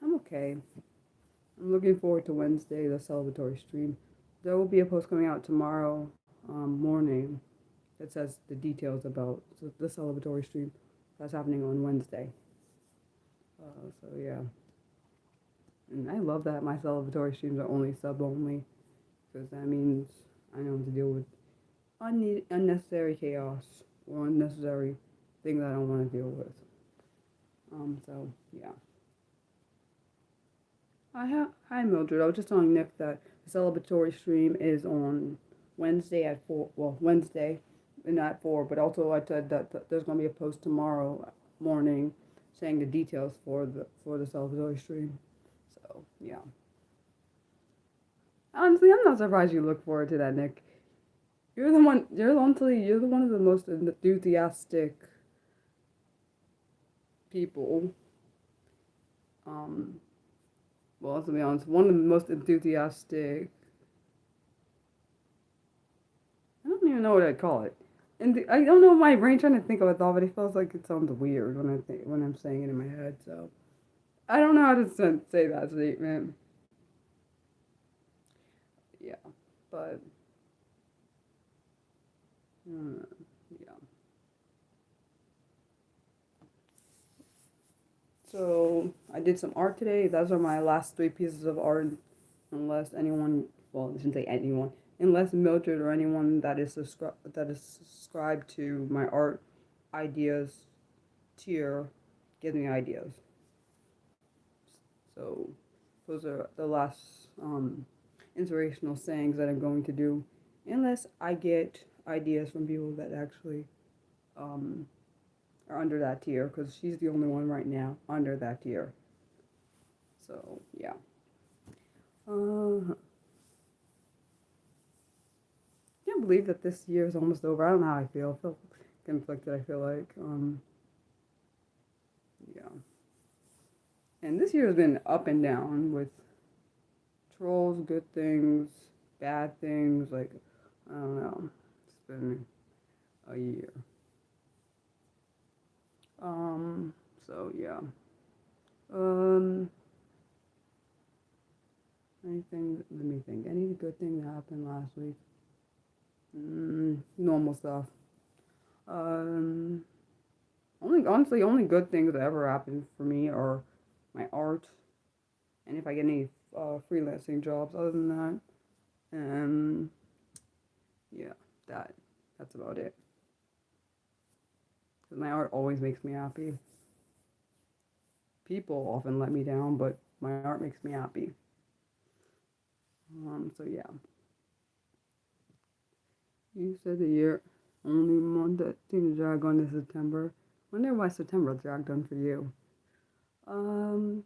I'm okay. I'm looking forward to Wednesday, the celebratory stream. There will be a post coming out tomorrow morning that says the details about the celebratory stream that's happening on Wednesday. So yeah, and I love that my celebratory streams are only sub only because that means I know to deal with unnecessary chaos or unnecessary things I don't want to deal with. So yeah. Hi Mildred. I was just telling Nick that the celebratory stream is on Wednesday at 4. Well, Wednesday, and not 4. But also I said that there's going to be a post tomorrow morning saying the details for the celebratory stream. So yeah. Honestly, I'm not surprised you look forward to that, Nick. You're the one. You're the one of the most enthusiastic people. Um, well, to be honest, one of the most enthusiastic. I don't even know what I'd call it. And I don't know my brain trying to think of a thought, but it feels like it sounds weird when I'm saying it in my head. So I don't know how to say that statement. Yeah, but yeah. So I did some art today. Those are my last 3 pieces of art, unless anyone, well, I shouldn't say anyone, unless Mildred or anyone that is subscribed to my art ideas tier gives me ideas. So those are the last inspirational sayings that I'm going to do, unless I get ideas from people that actually um, are under that tier, because she's the only one right now under that tier. So yeah. Can't believe that this year is almost over. I don't know how I feel. I feel conflicted. I feel like yeah. And this year has been up and down with trolls, good things, bad things. Like I don't know. It's been a year. So yeah. Um. Anything? Let me think. Any good thing that happened last week? Normal stuff. Um. Only good things that ever happened for me are my art, and if I get any freelancing jobs. Other than that, um, yeah, that that's about it. 'Cause my art always makes me happy. People often let me down, but my art makes me happy. So yeah. You said the year only month that seemed to drag on to September. Wonder why September dragged on for you. Um,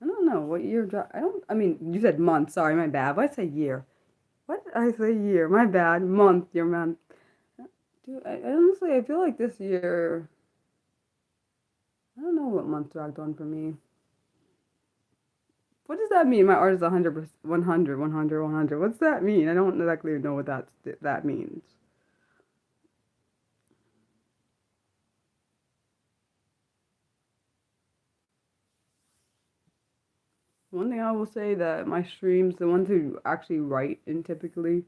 I don't know what year. I don't. I mean, you said month. Sorry, my bad. Why did I say year? What did I say year? My bad. Month. Your month. Dude, honestly, I feel like this year. I don't know what month dragged on for me. What does that mean? My art is 100%, 100, 100, 100. What's that mean? I don't exactly know what that means. One thing I will say that my streams, the ones who actually write in typically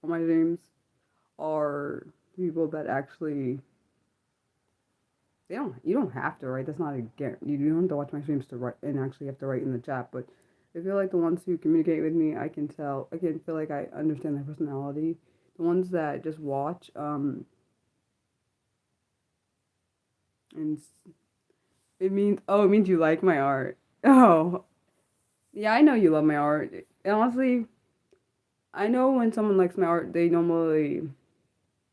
on my streams, are people that actually you don't have to write. That's not a guarantee. You don't have to watch my streams to write and actually have to write in the chat. But I feel like the ones who communicate with me, I can tell. I can feel like I understand their personality. The ones that just watch, and it means you like my art. Oh, yeah, I know you love my art. And honestly, I know when someone likes my art, they normally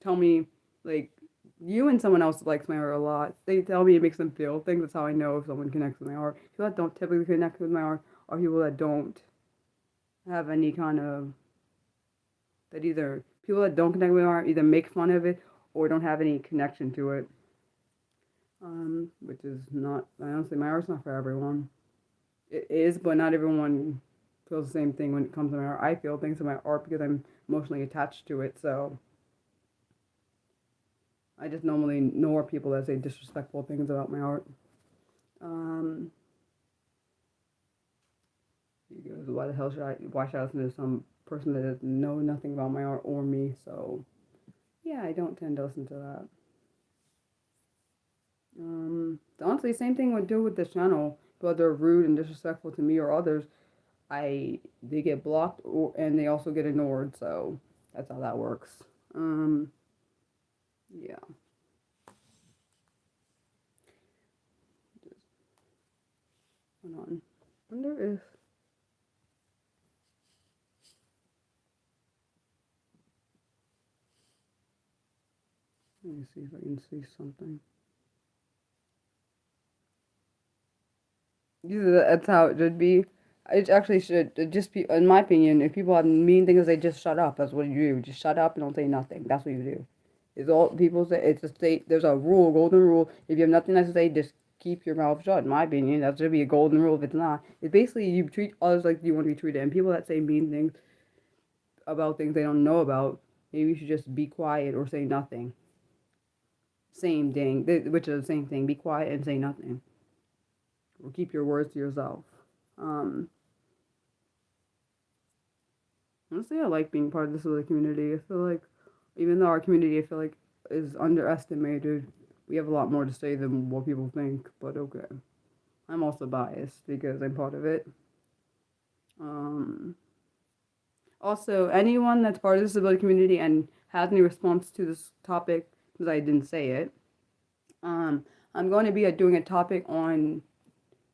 tell me, like, you and someone else likes my art a lot. They tell me it makes them feel things. That's how I know if someone connects with my art. People that don't typically connect with my art are people that don't have any kind of, that either, people that don't connect with my art either make fun of it or don't have any connection to it. Which is not, honestly, my art's not for everyone. It is, but not everyone feels the same thing when it comes to my art. I feel things in my art because I'm emotionally attached to it, so I just normally ignore people that say disrespectful things about my art. Um, because why the hell why should I listen to some person that doesn't know nothing about my art or me? So, yeah, I don't tend to listen to that. Honestly, same thing would do with this channel. But they're rude and disrespectful to me or others, they get blocked and they also get ignored. So that's how that works. Yeah. Hold on. Wonder if, let me see if I can see something. That's how it should be. It actually should just be, in my opinion, if people have mean things, they just shut up. That's what you do. Just shut up and don't say nothing. That's what you do. It's all people say. It's a state. There's a rule, golden rule. If you have nothing nice to say, just keep your mouth shut. In my opinion, that should be a golden rule. If it's not, it's basically you treat others like you want to be treated. And people that say mean things about things they don't know about, maybe you should just be quiet or say nothing. Same thing, which is the same thing. Be quiet and say nothing, or keep your words to yourself. Um, Honestly, I like being part of this little community. I feel like, even though our community, I feel like, is underestimated, we have a lot more to say than what people think. But okay, I'm also biased because I'm part of it. Um, Also, anyone that's part of the disability community and has any response to this topic, because I didn't say it, I'm going to be doing a topic on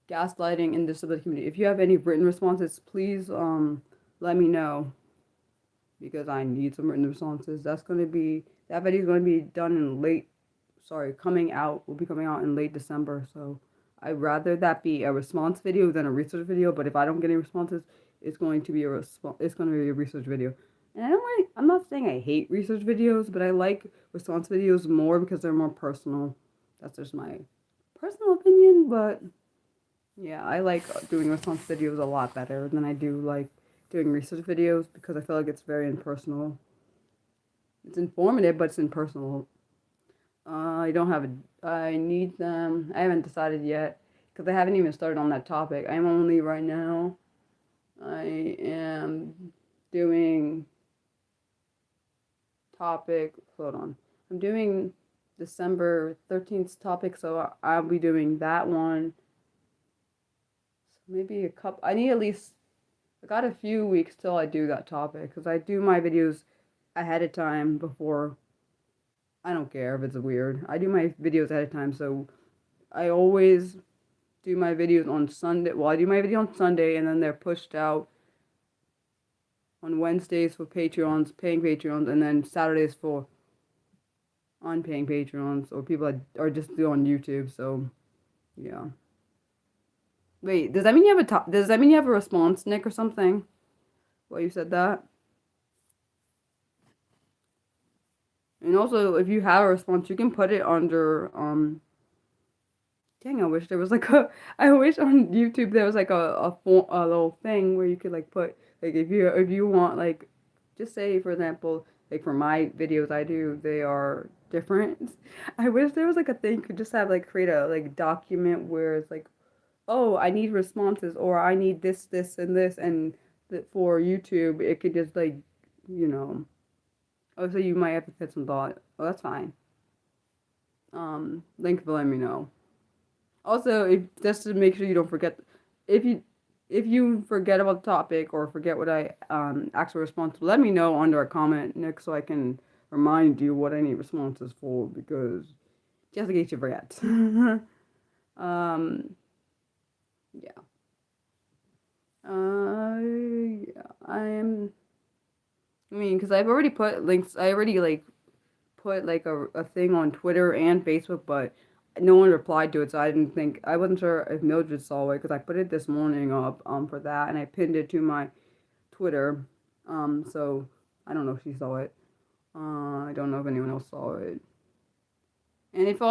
gaslighting in the disability community. If you have any written responses, please let me know because I need some written responses. That video is going to be done in coming out, will be coming out in late December. So I'd rather that be a response video than a research video. But if I don't get any responses, it's going to be a research video. And I'm not saying I hate research videos, but I like response videos more because they're more personal. That's just my personal opinion, but yeah, I like doing response videos a lot better than I do like doing research videos because I feel like it's very impersonal. It's informative, but it's impersonal. I don't have I need them. I haven't decided yet because I haven't even started on that topic. I'm only right now. I am doing topic. Hold on. I'm doing December 13th topic, so I'll be doing that one. So maybe a couple. I need at least. I got a few weeks till I do that topic because I do my videos ahead of time before. I don't care if it's weird. I do my videos ahead of time, so I always do my videos on Sunday. Well, I do my video on Sunday, and then they're pushed out on Wednesdays for Patreons, paying Patreons, and then Saturdays for unpaying Patreons or people that are just do on YouTube. So, yeah. Wait, does that mean you have does that mean you have a response, Nick, or something? Well, you said that. And also, if you have a response, you can put it under dang, I wish there was like a. I wish on YouTube there was like a little thing where you could like put like if you want like, just say for example like for my videos I do they are different. I wish there was like a thing you could just have like create a like document where it's like, oh, I need responses or I need this and this and that for YouTube it could just like, you know. Oh, so you might have to put some thought. Oh, that's fine. Thanks for letting me know. Also, if just to make sure you don't forget, if you if you forget about the topic or forget what I actually respond to, let me know under a comment, Nick, so I can remind you what I need responses for, because just in case you forget. um, yeah. Yeah, I mean, because I've already put links, I already like put like a thing on Twitter and Facebook, but no one replied to it, so I didn't think, I wasn't sure if Mildred saw it, because I put it this morning up for that, and I pinned it to my Twitter. So I don't know if she saw it. I don't know if anyone else saw it. And if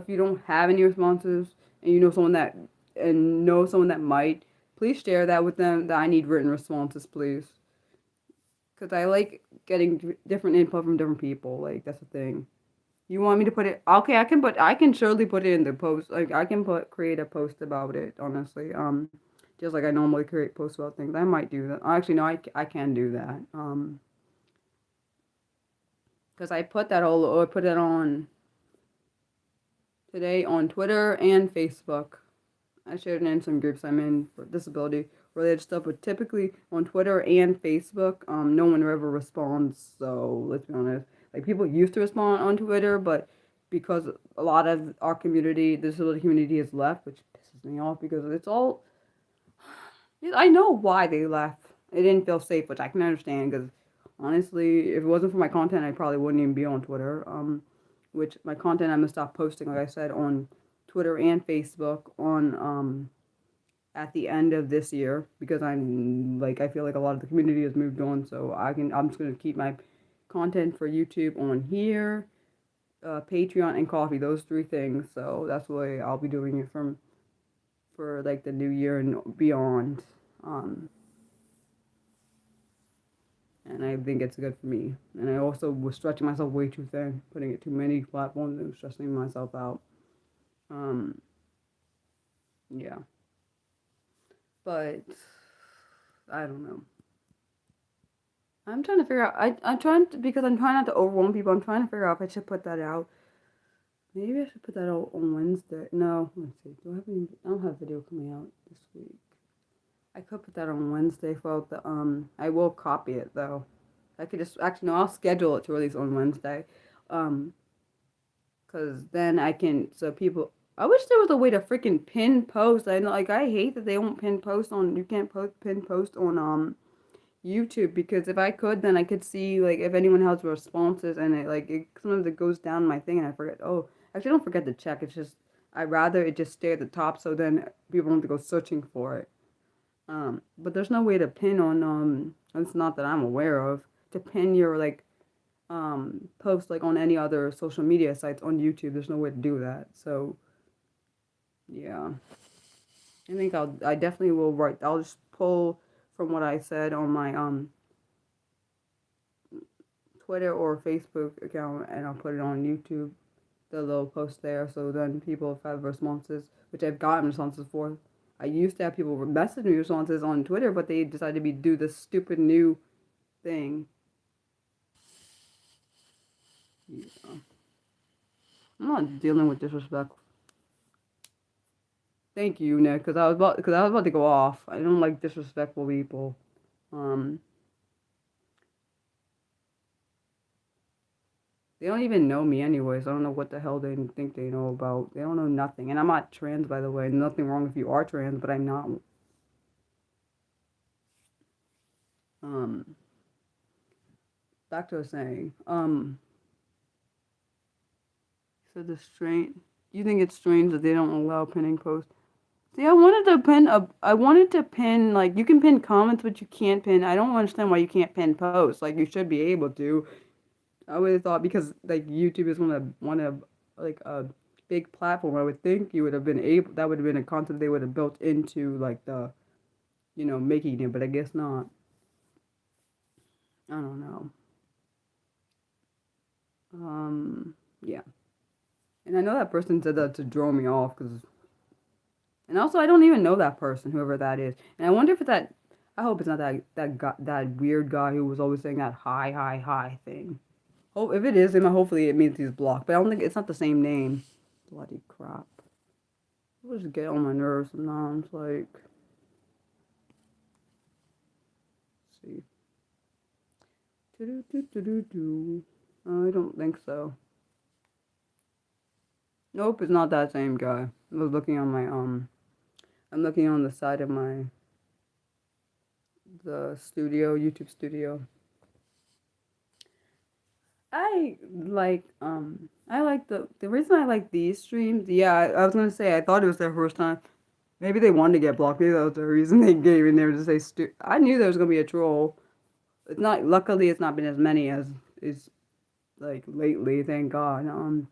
you don't have any responses and you know someone that might, please share that with them that I need written responses, please. Because I like getting different input from different people. Like, that's the thing. You want me to put it? Okay, I can surely put it in the post. Like, I can create a post about it, honestly. Just like I normally create posts about things. I might do that. Actually, no, I can do that. Because I put it on today on Twitter and Facebook. I shared it in some groups I'm in for disability related stuff, but typically on Twitter and Facebook, no one ever responds. So let's be honest, like, people used to respond on Twitter, but because a lot of our community, the disability community, has left, which pisses me off because it's all. I know why they left. It didn't feel safe, which I can understand because honestly, if it wasn't for my content, I probably wouldn't even be on Twitter. Which my content I'm gonna stop posting, like I said, on Twitter and Facebook on at the end of this year, because I feel like a lot of the community has moved on, so I'm just gonna keep my content for YouTube on here, Patreon, and Coffee, those three things. So that's the way I'll be doing it for like the new year and beyond. Um, and I think it's good for me. And I also was stretching myself way too thin, putting it too many platforms and stressing myself out. Um, yeah, but I don't know. I'm trying to figure out. I'm trying to, because I'm trying not to overwhelm people. I'm trying to figure out if I should put that out. Maybe I should put that out on Wednesday. No, let's see. Do I have any? I don't have video coming out this week. I could put that on Wednesday for the I will copy it though. I could just actually no, I'll schedule it to release on Wednesday. Um, cause then I can so people. I wish there was a way to freaking pin post. I know, like, I hate that they won't pin post on. You can't pin post on YouTube, because if I could, then I could see like if anyone has responses, and sometimes it goes down my thing and I forget. Oh, actually, I don't forget to check. It's just I'd rather it just stay at the top, so then people don't have to go searching for it. But there's no way to pin on it's not that I'm aware of, to pin your post like on any other social media sites on YouTube. There's no way to do that. So yeah, I definitely will write. I'll just pull from what I said on my Twitter or Facebook account, and I'll put it on YouTube, the little post there, so then people have responses, which I've gotten responses for. I used to have people message me responses on Twitter, but they decided to do this stupid new thing. Yeah. I'm not dealing with disrespect. Thank you, Nick, because I was about to go off. I don't like disrespectful people. Um, they don't even know me anyways. I don't know what the hell they think they know about. They don't know nothing. And I'm not trans, by the way. Nothing wrong if you are trans, but I'm not. Um, Back to what I was saying. So you think it's strange that they don't allow pinning posts? See, I wanted to pin, like, you can pin comments, but you can't pin. I don't understand why you can't pin posts. Like, you should be able to. I would have thought, because like YouTube is one of like a big platform. I would think you would have been able. That would have been a concept they would have built into like the, making it. But I guess not. I don't know. Yeah. And I know that person said that to draw me off, and also I don't even know that person, whoever that is. And I wonder if it's that. I hope it's not that weird guy who was always saying that hi hi hi thing. Oh, if it is him, hopefully it means he's blocked. But I don't think it's not the same name. Bloody crap. It just get on my nerves sometimes. Like, see. I don't think so. Nope, it's not that same guy. I was looking on my I'm looking on the side of the studio, YouTube studio. I like the reason I like these streams. Yeah, I was gonna say I thought it was their first time. Maybe they wanted to get blocked. Maybe that was the reason they gave in there to say I knew there was gonna be a troll. It's not. Luckily, it's not been as many as is like lately. Thank God.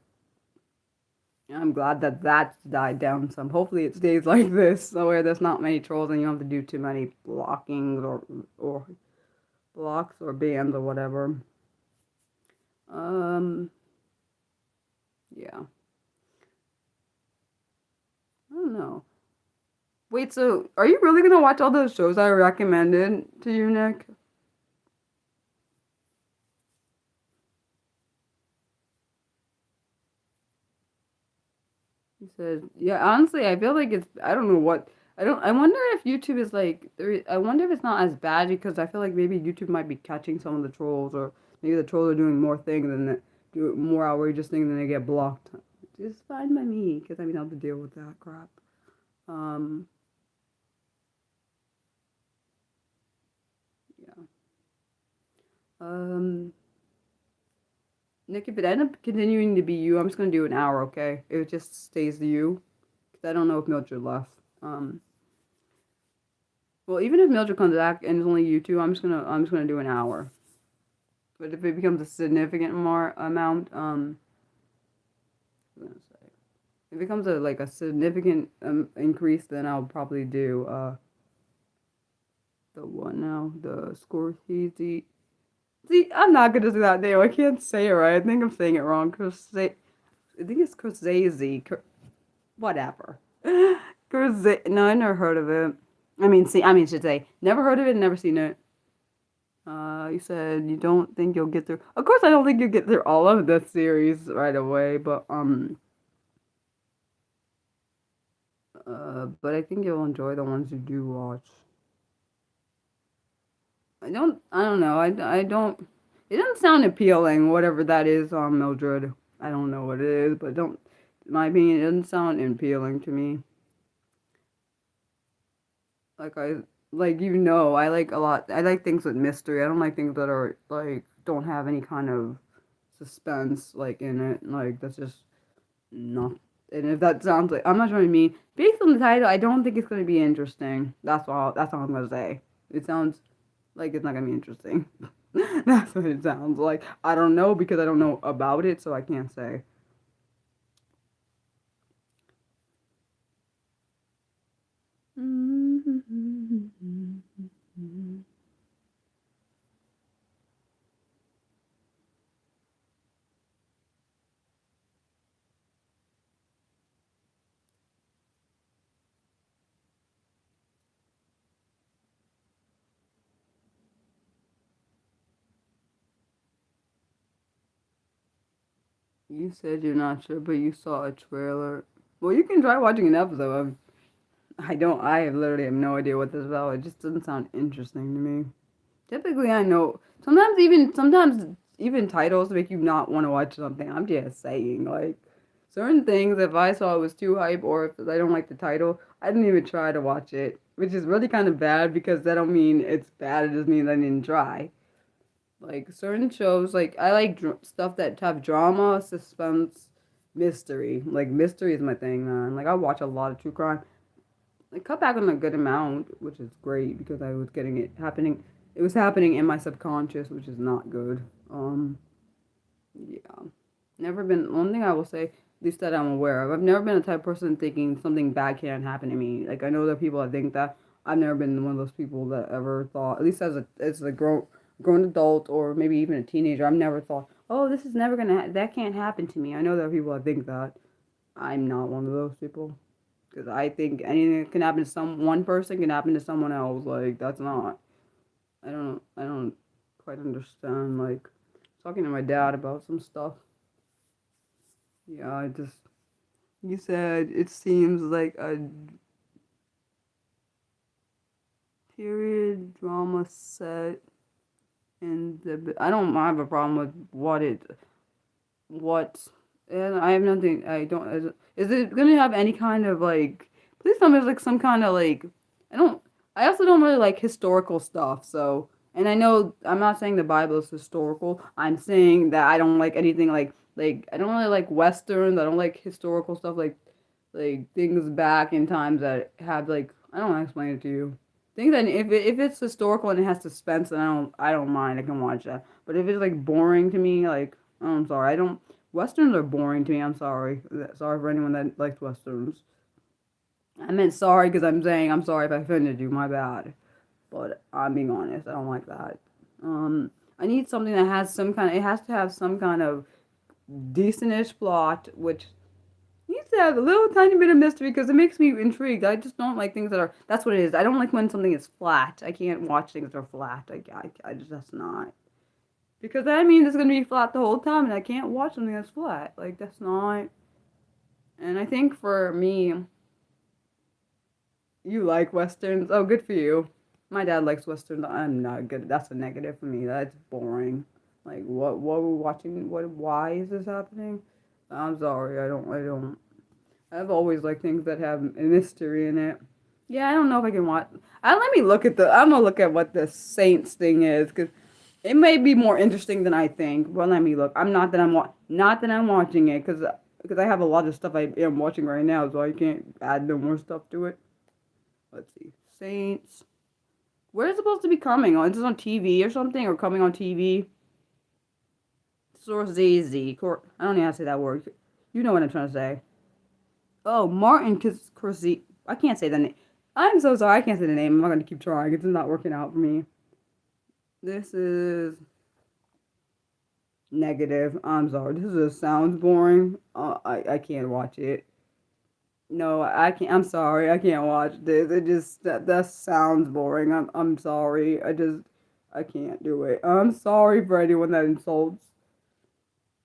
I'm glad that that's died down some. Hopefully, it stays like this, so where there's not many trolls and you don't have to do too many blockings or blocks or bans or whatever. Um, yeah. I don't know. Wait, so are you really gonna watch all those shows I recommended to you, Nick? He said, "Yeah, honestly, I feel like it's. I don't know what. I don't. I wonder if YouTube is like. I wonder if it's not as bad because I feel like maybe YouTube might be catching some of the trolls, or maybe the trolls are doing more things than do more outrageous things than they get blocked. It's fine by me because I mean I have to deal with that crap. Um, yeah. Um, Nick, if it ends up continuing to be you, I'm just gonna do an hour, okay? If it just stays you, because I don't know if Mildred left. Well, even if Mildred comes back and it's only you two, I'm just gonna do an hour. But if it becomes a significant more amount, what was I gonna say? If it becomes a significant increase, then I'll probably do the one now, the Scorsese. See, I'm not gonna do that name. I can't say it right. I think I'm saying it wrong. I think it's Scorsese. Whatever. Scorsese. No, I never heard of it. I should say, never heard of it, never seen it. You said you don't think you'll get through. Of course, I don't think you'll get through all of the series right away, but I think you'll enjoy the ones you do watch. I don't know. I don't. It doesn't sound appealing, whatever that is on Mildred. I don't know what it is, but don't. In my opinion, it doesn't sound appealing to me. Like I I like a lot. I like things with mystery. I don't like things that are like don't have any kind of suspense like in it. Like that's just not. And if that sounds like I'm not trying to mean based on the title, I don't think it's gonna be interesting. That's all. That's all I'm gonna say. It sounds like it's not gonna be interesting. That's what it sounds like. I don't know because I don't know about it, so I can't say. You said you're not sure, but you saw a trailer. Well, you can try watching an episode. I don't. I have literally have no idea what this is about. It just doesn't sound interesting to me. Typically, I know. Sometimes even titles make you not want to watch something. I'm just saying, like certain things. If I saw it was too hype, or if I don't like the title, I didn't even try to watch it, which is really kind of bad because that don't mean it's bad. It just means I didn't try. Like certain shows, like I like stuff that have drama, suspense, mystery. Like mystery is my thing, man. Like I watch a lot of true crime. Like cut back on a good amount, which is great because I was getting it happening. It was happening in my subconscious, which is not good. Yeah. Never been. One thing I will say, at least that I'm aware of, I've never been the type of person thinking something bad can't happen to me. Like I know there are people that think that. I've never been one of those people that ever thought, at least as a grown adult or maybe even a teenager, I've never thought, oh, this is never gonna that can't happen to me. I know there are people that think that. I'm not one of those people because I think anything that can happen to one person can happen to someone else. Like that's not. I don't quite understand. Like talking to my dad about some stuff. Yeah, you said it seems like a period drama set in the. I don't have a problem with what, and I have nothing. I don't. Is it gonna have any kind of like? Please tell me it's like some kind of like. I don't. I also don't really like historical stuff. So, and I know I'm not saying the Bible is historical. I'm saying that I don't like anything like I don't really like westerns. I don't like historical stuff like things back in times that have like I don't want to explain it to you. Things that if it's historical and it has suspense, then I don't mind. I can watch that. But if it's like boring to me, like oh, I'm sorry, I don't. Westerns are boring to me. I'm sorry. Sorry for anyone that likes westerns. I meant sorry because I'm saying I'm sorry if I offended you. My bad. But I'm being honest. I don't like that. I need something that has some kind. It has to have some kind of decentish plot, which needs to have a little tiny bit of mystery because it makes me intrigued. I just don't like things that are. That's what it is. I don't like when something is flat. I can't watch things that are flat. I just that's not. Because that means it's gonna be flat the whole time, and I can't watch something that's flat. Like that's not. And I think for me, you like westerns. Oh, good for you. My dad likes westerns. I'm not good. That's a negative for me. That's boring. Like what we're watching. What? Why is this happening? I'm sorry. I don't. I've always liked things that have a mystery in it. Yeah, I don't know if I can watch. Let me look at the. I'm gonna look at what the Saints thing is because it may be more interesting than I think. Well, let me look. I'm not that I'm not that I'm watching it because I have a lot of stuff I am watching right now, so I can't add no more stuff to it. Let's see, Saints. Where is it supposed to be coming on? Is it on TV or something, or coming on TV? Scorsese. I don't know how to say that word. You know what I'm trying to say. Oh, Martin Scorsese. I can't say the name. I'm so sorry. I can't say the name. I'm not going to keep trying. It's not working out for me. This is negative. I'm sorry. This just sounds boring. I can't watch it. No, I can't. I'm sorry. I can't watch this. It just that sounds boring. I'm sorry. I can't do it. I'm sorry for anyone that insults.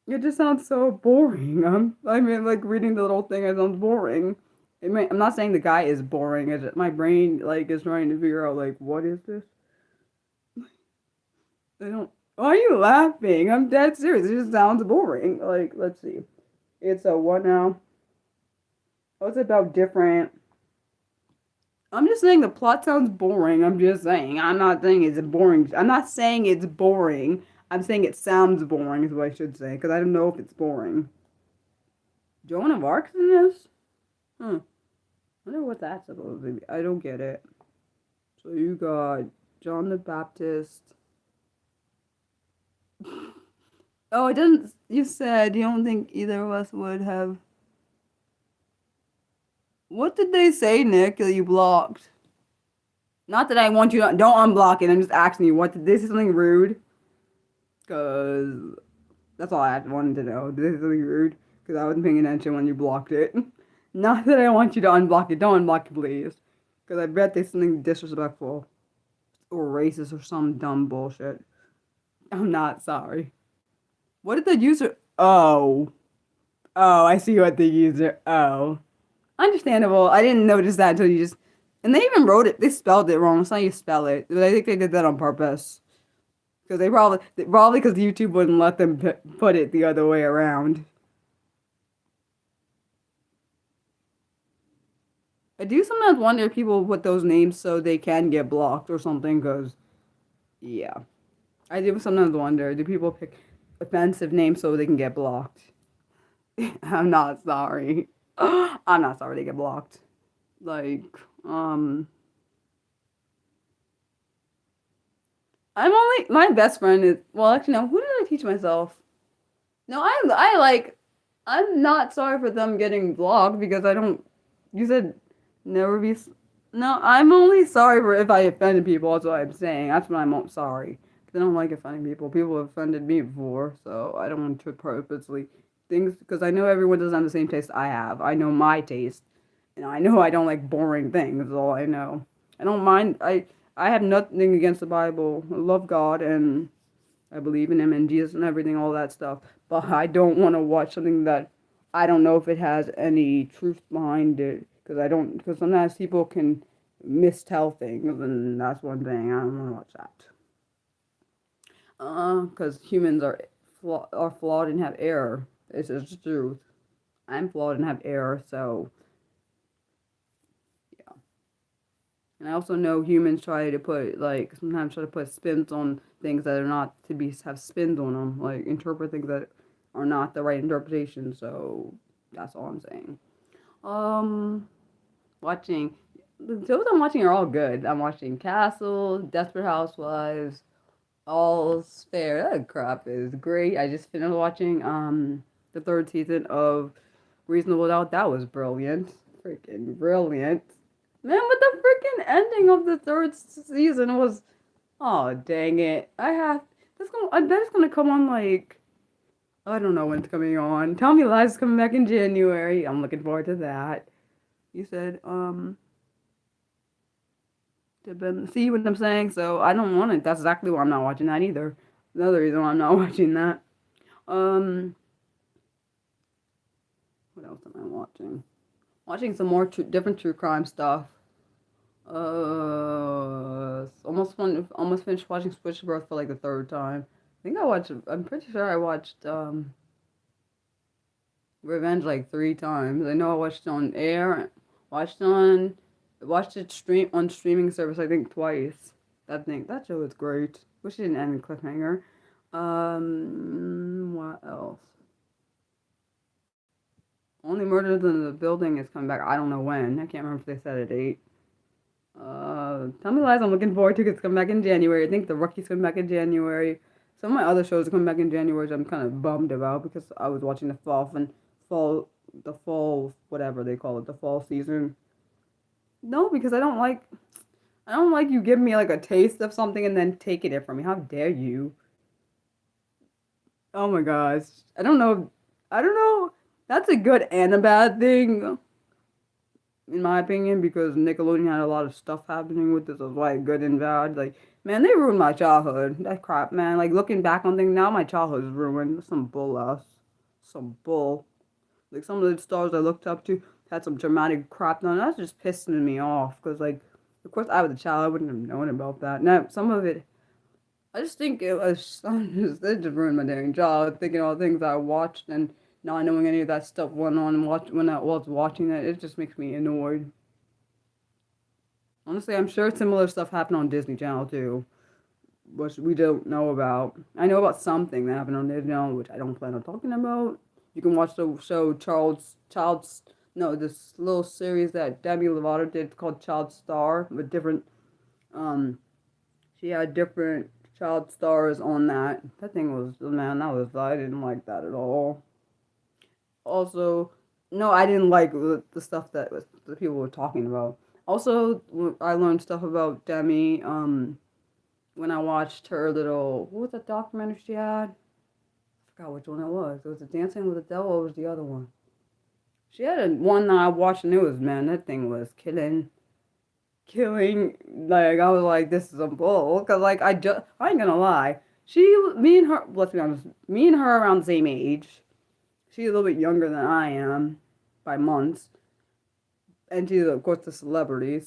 It just sounds so boring. I mean, like reading the little thing, it sounds boring. I'm not saying the guy is boring. It's just my brain like is trying to figure out like what is this? I don't. Why are you laughing? I'm dead serious. It just sounds boring. Like, let's see. It's a what now? Oh, it's about different. I'm just saying the plot sounds boring. I'm just saying. I'm not saying it's boring. I'm not saying it's boring. I'm saying it sounds boring is what I should say, because I don't know if it's boring. Joan of Arc's in this? I wonder what that's supposed to be. I don't get it. So you got John the Baptist. Oh, it doesn't. You said you don't think either of us would have. What did they say, Nick, that you blocked? Not that I want you to. Don't unblock it. I'm just asking you. What did they say something rude? Because that's all I wanted to know. Did they say something rude? Because I wasn't paying attention when you blocked it. Not that I want you to unblock it. Don't unblock it, please. Because I bet there's something disrespectful. Or racist or some dumb bullshit. I'm not sorry. What did the user... Oh. Oh, I see what the user... Oh. Understandable. I didn't notice that until you just... And they even wrote it. They spelled it wrong. It's not how you spell it. But I think they did that on purpose. Because they probably because YouTube wouldn't let them put it the other way around. I do sometimes wonder if people put those names so they can get blocked or something, because, yeah. I do sometimes wonder, do people pick offensive names so they can get blocked? I'm not sorry. I'm not sorry they get blocked. Like, my best friend is, well, actually, no, who did I teach myself? No, I'm not sorry for them getting blocked because I don't, you said never be, no, I'm only sorry for if I offended people, that's what I'm saying. That's what I'm sorry. Because I don't like offending people. People have offended me before, so I don't want to purposely things, because I know everyone doesn't have the same taste I have. I know my taste, and I know I don't like boring things, that's all I know. I don't mind, I have nothing against the Bible. I love God, and I believe in Him and Jesus and everything, all that stuff. But I don't want to watch something that I don't know if it has any truth behind it. Because sometimes people can mistell things, and that's one thing I don't want to watch that. Because humans are flawed and have error. It's just the truth. I'm flawed and have error, so yeah. And I also know humans try to put sometimes try to put spins on things that are not to be have spins on them, like interpret things that are not the right interpretation. So that's all I'm saying. Um, watching the shows I'm watching are all good. I'm watching Castle, Desperate Housewives, All's Fair. That crap is great. I just finished watching the third season of Reasonable Doubt. That was brilliant. Freaking brilliant. Man, but the freaking ending of the third season was, oh dang it. I bet it's gonna come on like, I don't know when it's coming on. Tell Me Lies is coming back in January. I'm looking forward to that. You said, see what I'm saying? So I don't want it. That's exactly why I'm not watching that either. Another reason why I'm not watching that. Um, what else am I watching? Watching some more different true crime stuff. Almost finished watching Switchbirth for like the third time. I'm pretty sure I watched Revenge like 3 times. I know I watched it on air, watched it on streaming service I think twice. That show is great. Wish it didn't end in cliffhanger. What else? Only Murders in the Building is coming back. I don't know when. I can't remember if they said a date. Tell Me Lies I'm looking forward to because it's coming back in January. I think The Rookie's coming back in January. Some of my other shows are coming back in January, which I'm kind of bummed about because I was watching the fall, whatever they call it, the fall season. No, because I don't like you giving me like a taste of something and then taking it from me. How dare you? Oh my gosh. I don't know. That's a good and a bad thing, in my opinion, because Nickelodeon had a lot of stuff happening with this. It was like good and bad. Like, man, they ruined my childhood. That crap, man. Like looking back on things now, my childhood is ruined. Some bull ass. Some bull. Like some of the stars I looked up to had some dramatic crap done. That's just pissing me off. Cause like, of course, I was a child. I wouldn't have known about that. Now, some of it, I just think it just ruined my dang childhood. Thinking all the things I watched and not knowing any of that stuff went on and when I was watching it, it just makes me annoyed. Honestly, I'm sure similar stuff happened on Disney Channel too, which we don't know about. I know about something that happened on Disney Channel, which I don't plan on talking about. You can watch the show this little series that Demi Lovato did called Child Star with different, um, she had different child stars on that. That thing was, man, I didn't like that at all. Also, no, I didn't like the stuff the people were talking about. Also, I learned stuff about Demi when I watched her little, what was that documentary she had? I forgot which one it was. It was the Dancing with the Devil, or was the other one? She had one that I watched and it was, man, that thing was killing. Like I was like, this is a bull. Cause like I ain't gonna lie, me and her, let's be honest, me and her around the same age. She's a little bit younger than I am by months, and she's of course a celebrity. It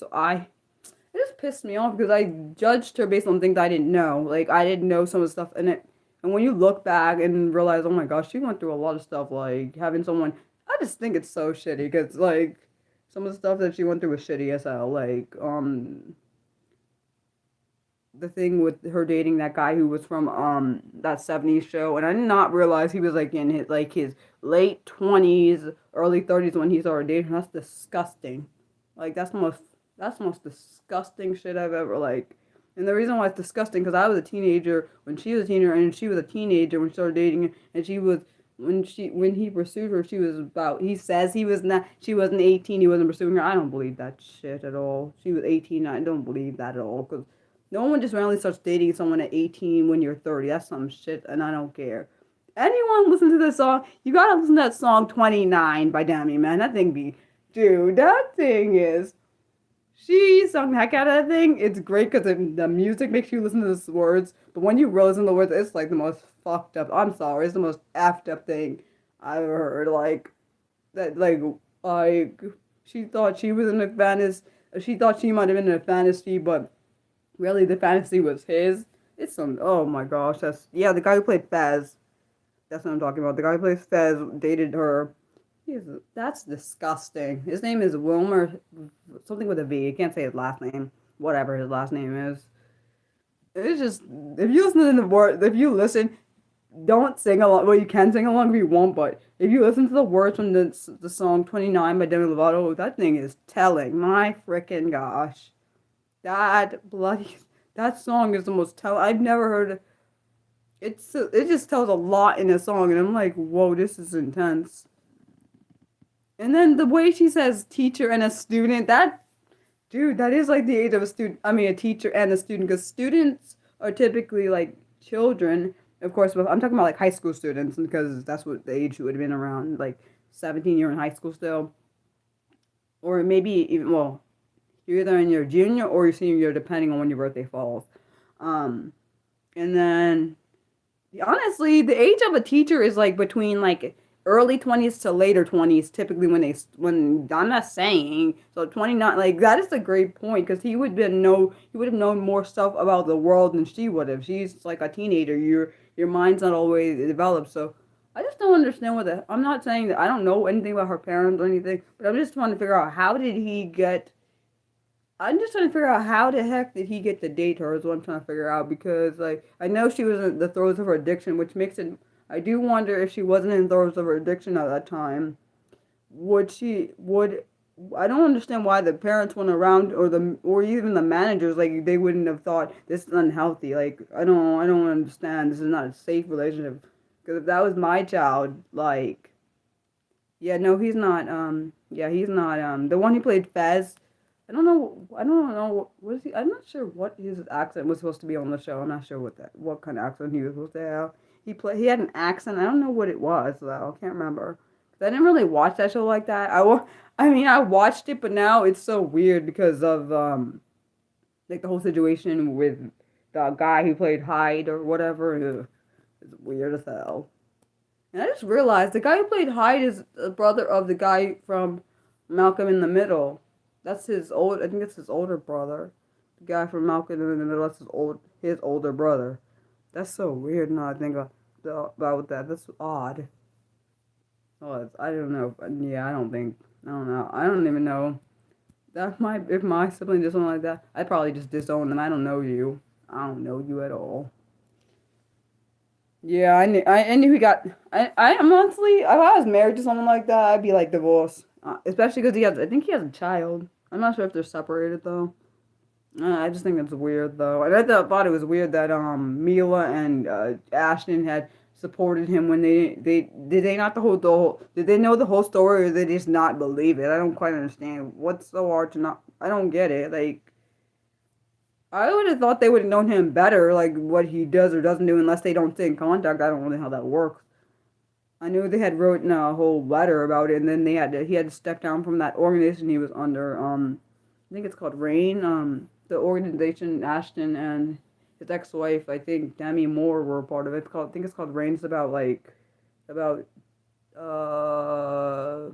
just pissed me off because I judged her based on things I didn't know. Like I didn't know some of the stuff in it, and when you look back and realize, oh my gosh, she went through a lot of stuff. Like having someone, I just think it's so shitty because like some of the stuff that she went through was shitty as hell. Like the thing with her dating that guy who was from that 70s show, and I did not realize he was like in his late 20s, early 30s when he started dating. That's disgusting. Like that's the most disgusting shit I've ever like. And the reason why it's disgusting because I was a teenager when she was a teenager, and she was a teenager when she started dating, and she was when he pursued her, she was about. He says he was not. She wasn't 18. He wasn't pursuing her. I don't believe that shit at all. She was 18. I don't believe that at all because no one just randomly starts dating someone at 18 when you're 30. That's some shit, and I don't care. Anyone listen to this song? You gotta listen to that song 29 by Demi, man. That thing be. Dude, that thing is. She sung the heck out of that thing. It's great because the music makes you listen to the words, but when you really listen to the words, it's like the most fucked up. I'm sorry, it's the most effed up thing I've ever heard. Like that, like she thought she was in McVanish She thought she might have been in a fantasy, but really the fantasy was his. It's some. Oh my gosh, that's yeah. The guy who played Fez. That's what I'm talking about. The guy who plays Fez dated her. That's disgusting. His name is Wilmer, something with a V. I can't say his last name. Whatever his last name is. It's just if you listen to the word, if you listen, don't sing along. Well, you can sing along if you want, but if you listen to the words from the song 29 by Demi Lovato, that thing is telling. My freaking gosh. That bloody that song is the most I've never heard it just tells a lot in a song and I'm like, whoa, this is intense. And then the way she says teacher and a student, that dude, that is like the age of a student. I mean, a teacher and a student, because students are typically like children. Of course, but I'm talking about like high school students because that's what the age would have been around, like 17, you're in high school still. Or maybe even, well, you're either in your junior or your senior year, depending on when your birthday falls. And then, honestly, the age of a teacher is like between like early 20s to later 20s, typically when I'm not saying, so 29, like that is a great point because he would have known more stuff about the world than she would have. She's like a teenager. Your mind's not always developed, so I just don't understand I'm not saying that I don't know anything about her parents or anything, but I'm just trying to figure out I'm just trying to figure out how the heck did he get to date her is what I'm trying to figure out because like I know she was in the throes of her addiction, which makes it I do wonder if she wasn't in the throes of her addiction at that time. Would I don't understand why the parents went around or even the managers like they wouldn't have thought this is unhealthy. Like I don't understand. This is not a safe relationship. Because if that was my child, like yeah, no, he's not. Yeah, he's not. The one he played Fez. I don't know. I don't know. What is he? I'm not sure what his accent was supposed to be on the show. I'm not sure what kind of accent he was supposed to have. He had an accent. I don't know what it was though. I can't remember. 'Cause I didn't really watch that show like that. I mean, I watched it, but now it's so weird because of like the whole situation with the guy who played Hyde or whatever. Ugh, it's weird as hell. And I just realized the guy who played Hyde is the brother of the guy from Malcolm in the Middle. That's I think it's his older brother. The guy from Malcolm in the Middle, that's his older brother. That's so weird now I think about that. That's odd. Oh, I don't know. Yeah, I don't know. I don't even know. If my sibling did something like that, I'd probably just disown them. I don't know you. I don't know you at all. Yeah, I knew he got. I'm honestly, if I was married to someone like that, I'd be like divorce. Especially because I think he has a child. I'm not sure if they're separated though. I just think it's weird though. And thought it was weird that Mila and Ashton had supported him when they did they not the whole did they know the whole story or did they just not believe it? I don't quite understand. What's so hard to not? I don't get it. Like I would have thought they would have known him better, like what he does or doesn't do, unless they don't stay in contact. I don't know how that works. I knew they had written a whole letter about it, and then he had to step down from that organization he was under. I think it's called Rain. The organization Ashton and his ex-wife, I think Demi Moore, were a part of it. I think it's called Rain. It's about about I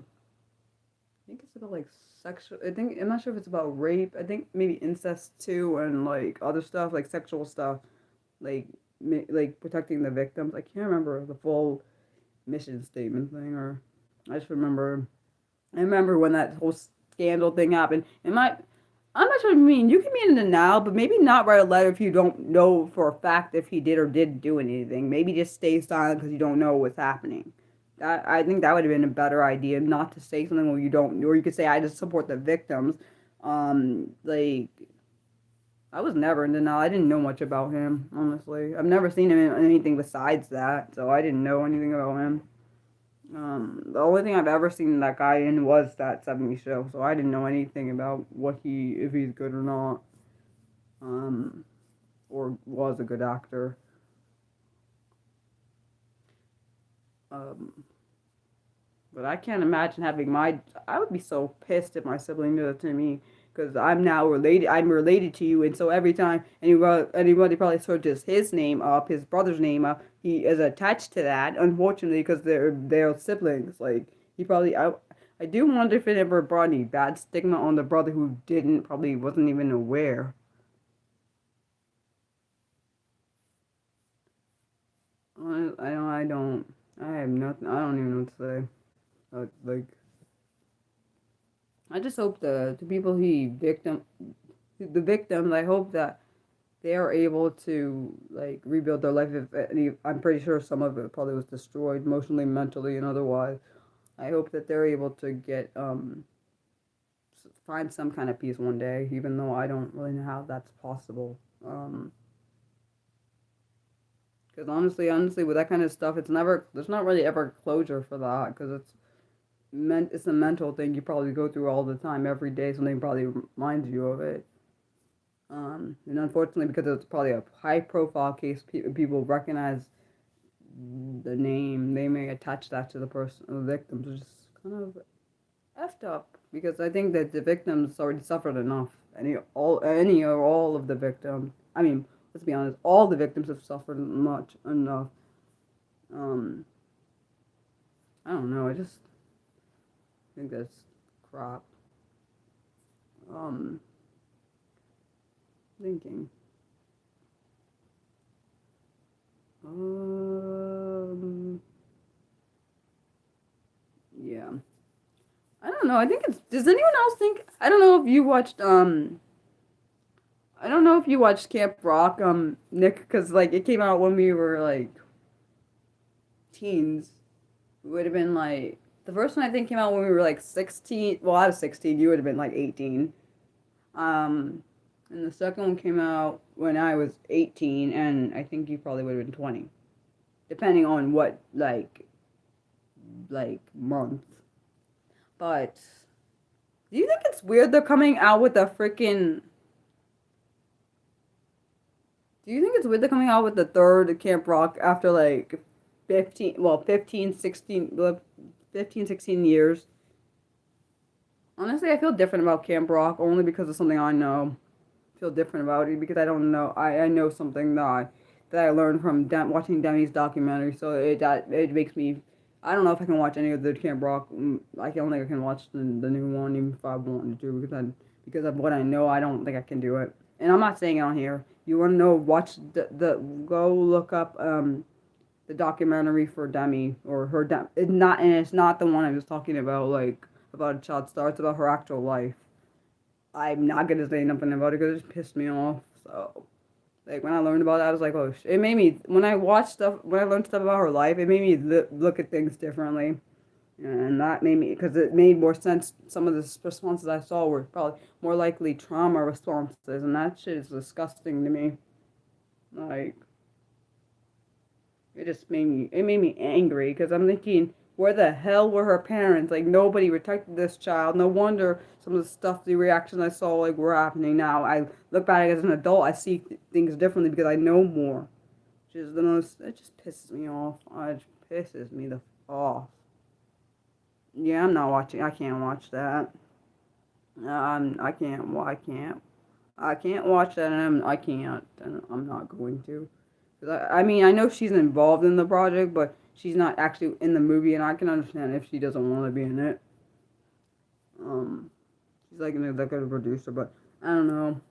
think it's about like sexual. I'm not sure if it's about rape. I think maybe incest too, and like other stuff like sexual stuff, like like protecting the victims. I can't remember the full mission statement thing, or I just remember. I remember when that whole scandal thing happened. I'm not sure what you mean. You can be in the now, but maybe not write a letter if you don't know for a fact if he did or didn't do anything. Maybe just stay silent because you don't know what's happening. I think that would have been a better idea, not to say something where you don't, or you could say I just support the victims. Like I was never in denial. I didn't know much about him, honestly. I've never seen him in anything besides that, so I didn't know anything about him. The only thing I've ever seen that guy in was that 70s show, so I didn't know anything about if he's good or not, or was a good actor. But I can't imagine I would be so pissed if my sibling did that to me, because I'm related to you, and so every time anybody probably searches his name up, his brother's name up, he is attached to that, unfortunately, because they're siblings. Like, he probably, I do wonder if it ever brought any bad stigma on the brother who didn't, probably wasn't even aware. I have nothing, I don't even know what to say. Like, I just hope the people the victims, I hope that they are able to, like, rebuild their life. If any, I'm pretty sure some of it probably was destroyed emotionally, mentally, and otherwise. I hope that they're able to get, find some kind of peace one day, even though I don't really know how that's possible. Because honestly, with that kind of stuff, there's not really ever closure for that, because it's a mental thing you probably go through all the time, every day. Something probably reminds you of it. And unfortunately, because it's probably a high profile case, people recognize the name, they may attach that to the person, the victims, which is kind of effed up. Because I think that the victims already suffered enough. Any or all of the victims. I mean, let's be honest, all the victims have suffered much enough. Um, I don't know. I just think that's crap. Um, thinking. Yeah. I don't know. I think it's. Does anyone else think? I don't know if you watched. I don't know if you watched Camp Rock. Nick, because like it came out when we were like teens. We would have been like the first one I think came out when we were like 16. Well, I was 16. You would have been like 18. Um, and the second one came out when I was 18, and I think you probably would have been 20, depending on what like month. But do you think it's weird they're coming out with a freaking? Do you think it's weird they're coming out with the third Camp Rock after like 15, 16 years? Honestly, I feel different about Camp Rock only because of something I know. I feel different about it because I don't know. I know something that I learned from watching Demi's documentary. So it makes me. I don't know if I can watch any of the Camp Rock. I don't think I can watch the new one even if I wanted to because of what I know. I don't think I can do it. And I'm not saying it on here. You want to know? Watch the go look up the documentary for Demi or her. It's not the one I was talking about about a child star. It's about her actual life. I'm not gonna say nothing about it because it just pissed me off. So, like when I learned about it, I was like, oh, it made me when I learned stuff about her life, it made me look at things differently, and that made me because it made more sense. Some of the responses I saw were probably more likely trauma responses, and that shit is disgusting to me. Like, it made me angry because I'm thinking, where the hell were her parents? Like nobody protected this child. No wonder some of the stuff, the reactions I saw like were happening now. I look back as an adult, I see things differently because I know more. Which is the most. It just pisses me off. It just pisses me the off. Yeah, I'm not watching. I can't watch that. I can't. Well, I can't. I can't watch that, and I can't, and I'm not going to. I mean, I know she's involved in the project, but she's not actually in the movie, and I can understand if she doesn't want to be in it. Um, she's like an executive producer, but I don't know.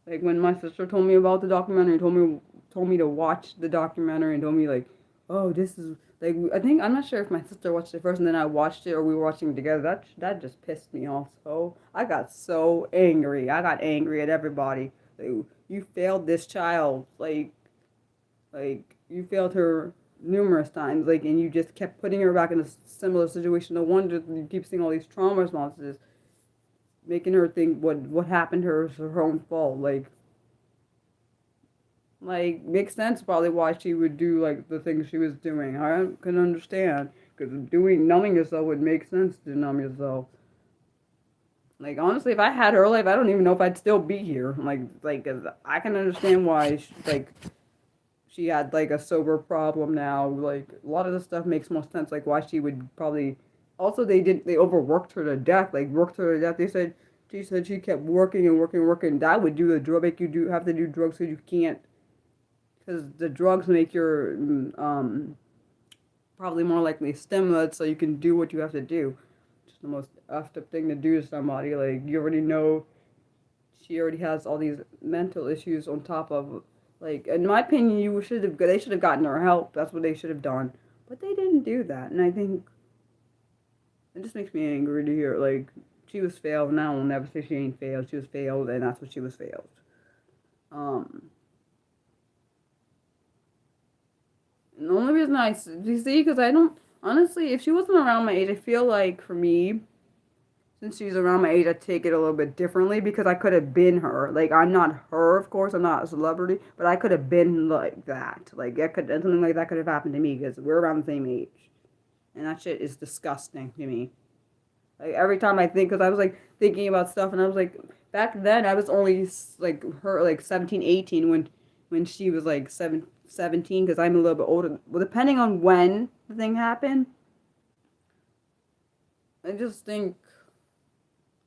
Like when my sister told me about the documentary, told me to watch the documentary, and told me like, oh, this is like I think I'm not sure if my sister watched it first, and then I watched it, or we were watching it together. That just pissed me off. So I got so angry. I got angry at everybody. Like, you failed this child. Like you failed her numerous times. Like and you just kept putting her back in a similar situation. No wonder you keep seeing all these trauma responses, making her think what happened to her is her own fault. Like makes sense probably why she would do like the things she was doing. I can understand because numbing yourself would make sense to numb yourself. Like honestly, if I had her life, I don't even know if I'd still be here. I can understand why she had like a sober problem now. Like a lot of the stuff makes more sense. Like why she would probably. Also, they overworked her to death. Like worked her to death. She said she kept working and working and working. That would do the drug make you do have to do drugs so you can't because the drugs make your probably more likely stimulants so you can do what you have to do. Just the most effed up thing to do to somebody. Like, you already know she already has all these mental issues on top of, like, in my opinion, they should have gotten her help. That's what they should have done. But they didn't do that. And I think it just makes me angry to hear, like, she was failed, and I will never say she ain't failed. She was failed, and that's what she was failed. And the only reason you see, because I don't, honestly, if she wasn't around my age, I feel like for me, since she's around my age, I take it a little bit differently because I could have been her. Like, I'm not her, of course, I'm not a celebrity, but I could have been like that. Like, something like that could have happened to me because we're around the same age. And that shit is disgusting to me. Like, every time I think, because I was, like, thinking about stuff, and I was, like, back then, I was only, like, 17, 18 when she was, like, 17, because I'm a little bit older. Well, depending on when the thing happened, I just think,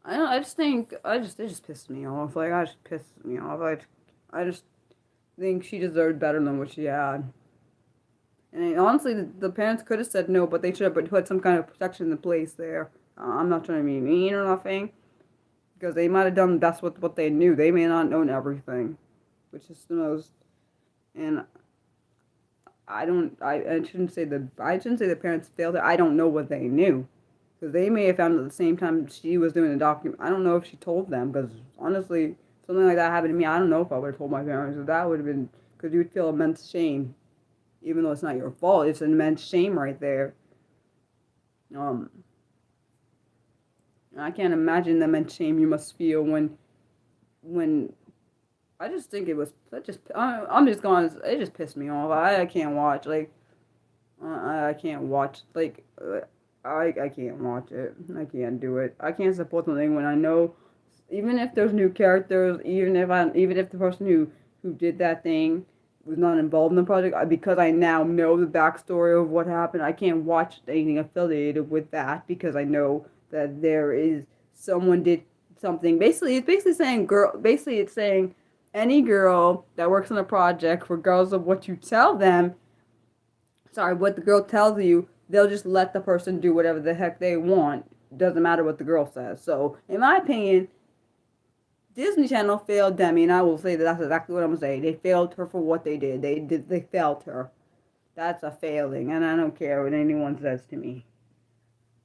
I don't, I just think, it just pissed me off. Like, I just pissed me off. I just think she deserved better than what she had. And honestly, the parents could have said no, but they should have put some kind of protection in place there. I'm not trying to be mean or nothing, because they might have done that's what they knew. They may not known everything, which is the most. And I shouldn't say the parents failed her. I don't know what they knew, because they may have found at the same time she was doing the document. I don't know if she told them, because honestly, something like that happened to me. I don't know if I would have told my parents. That would have been, because you would feel immense shame, even though it's not your fault. It's an immense shame right there. I can't imagine the immense shame you must feel when I just think it was that just I'm just going. It just pissed me off. I can't watch like I can't watch like I can't watch it. I can't do it. I can't support something when I know, even if there's new characters, even if the person who did that thing was not involved in the project, because I now know the backstory of what happened. I can't watch anything affiliated with that because I know that there is someone did something. Basically, it's saying any girl that works on a project, regardless of what you tell them, what the girl tells you, they'll just let the person do whatever the heck they want. Doesn't matter what the girl says. So, in my opinion, Disney Channel failed Demi, and I will say that's exactly what I'm going to say. They failed her for what they did. They failed her. That's a failing, and I don't care what anyone says to me.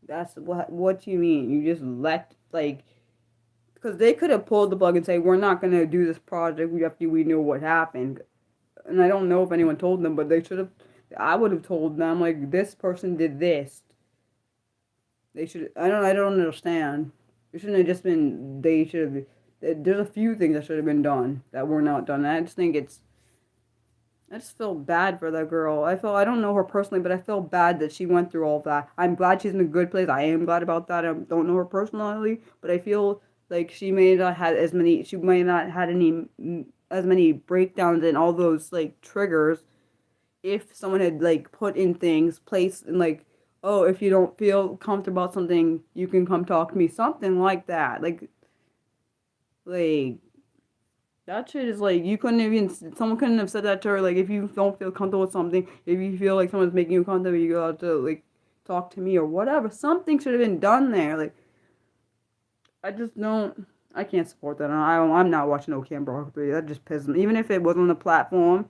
That's what you mean. You just let, like, because they could have pulled the plug and say, we're not going to do this project after we know what happened. And I don't know if anyone told them, but they should have, I would have told them, like, this person did this. They should, I don't understand. It shouldn't have just been, they should have, there's a few things that should have been done that were not done. And I just think I just feel bad for that girl. I don't know her personally, but I feel bad that she went through all that. I'm glad she's in a good place. I am glad about that. I don't know her personally, but I feel like she may not had as many as many breakdowns and all those like triggers if someone had like put in things, placed in like, oh, if you don't feel comfortable about something, you can come talk to me. Something like that. Like that shit is like, someone couldn't have said that to her, like, if you don't feel comfortable with something, if you feel like someone's making you comfortable, you go out to, like, talk to me or whatever. Something should have been done there. Like, I can't support that. I'm not watching No Camp Rock 3. That just pisses me. Even if it was on the platform,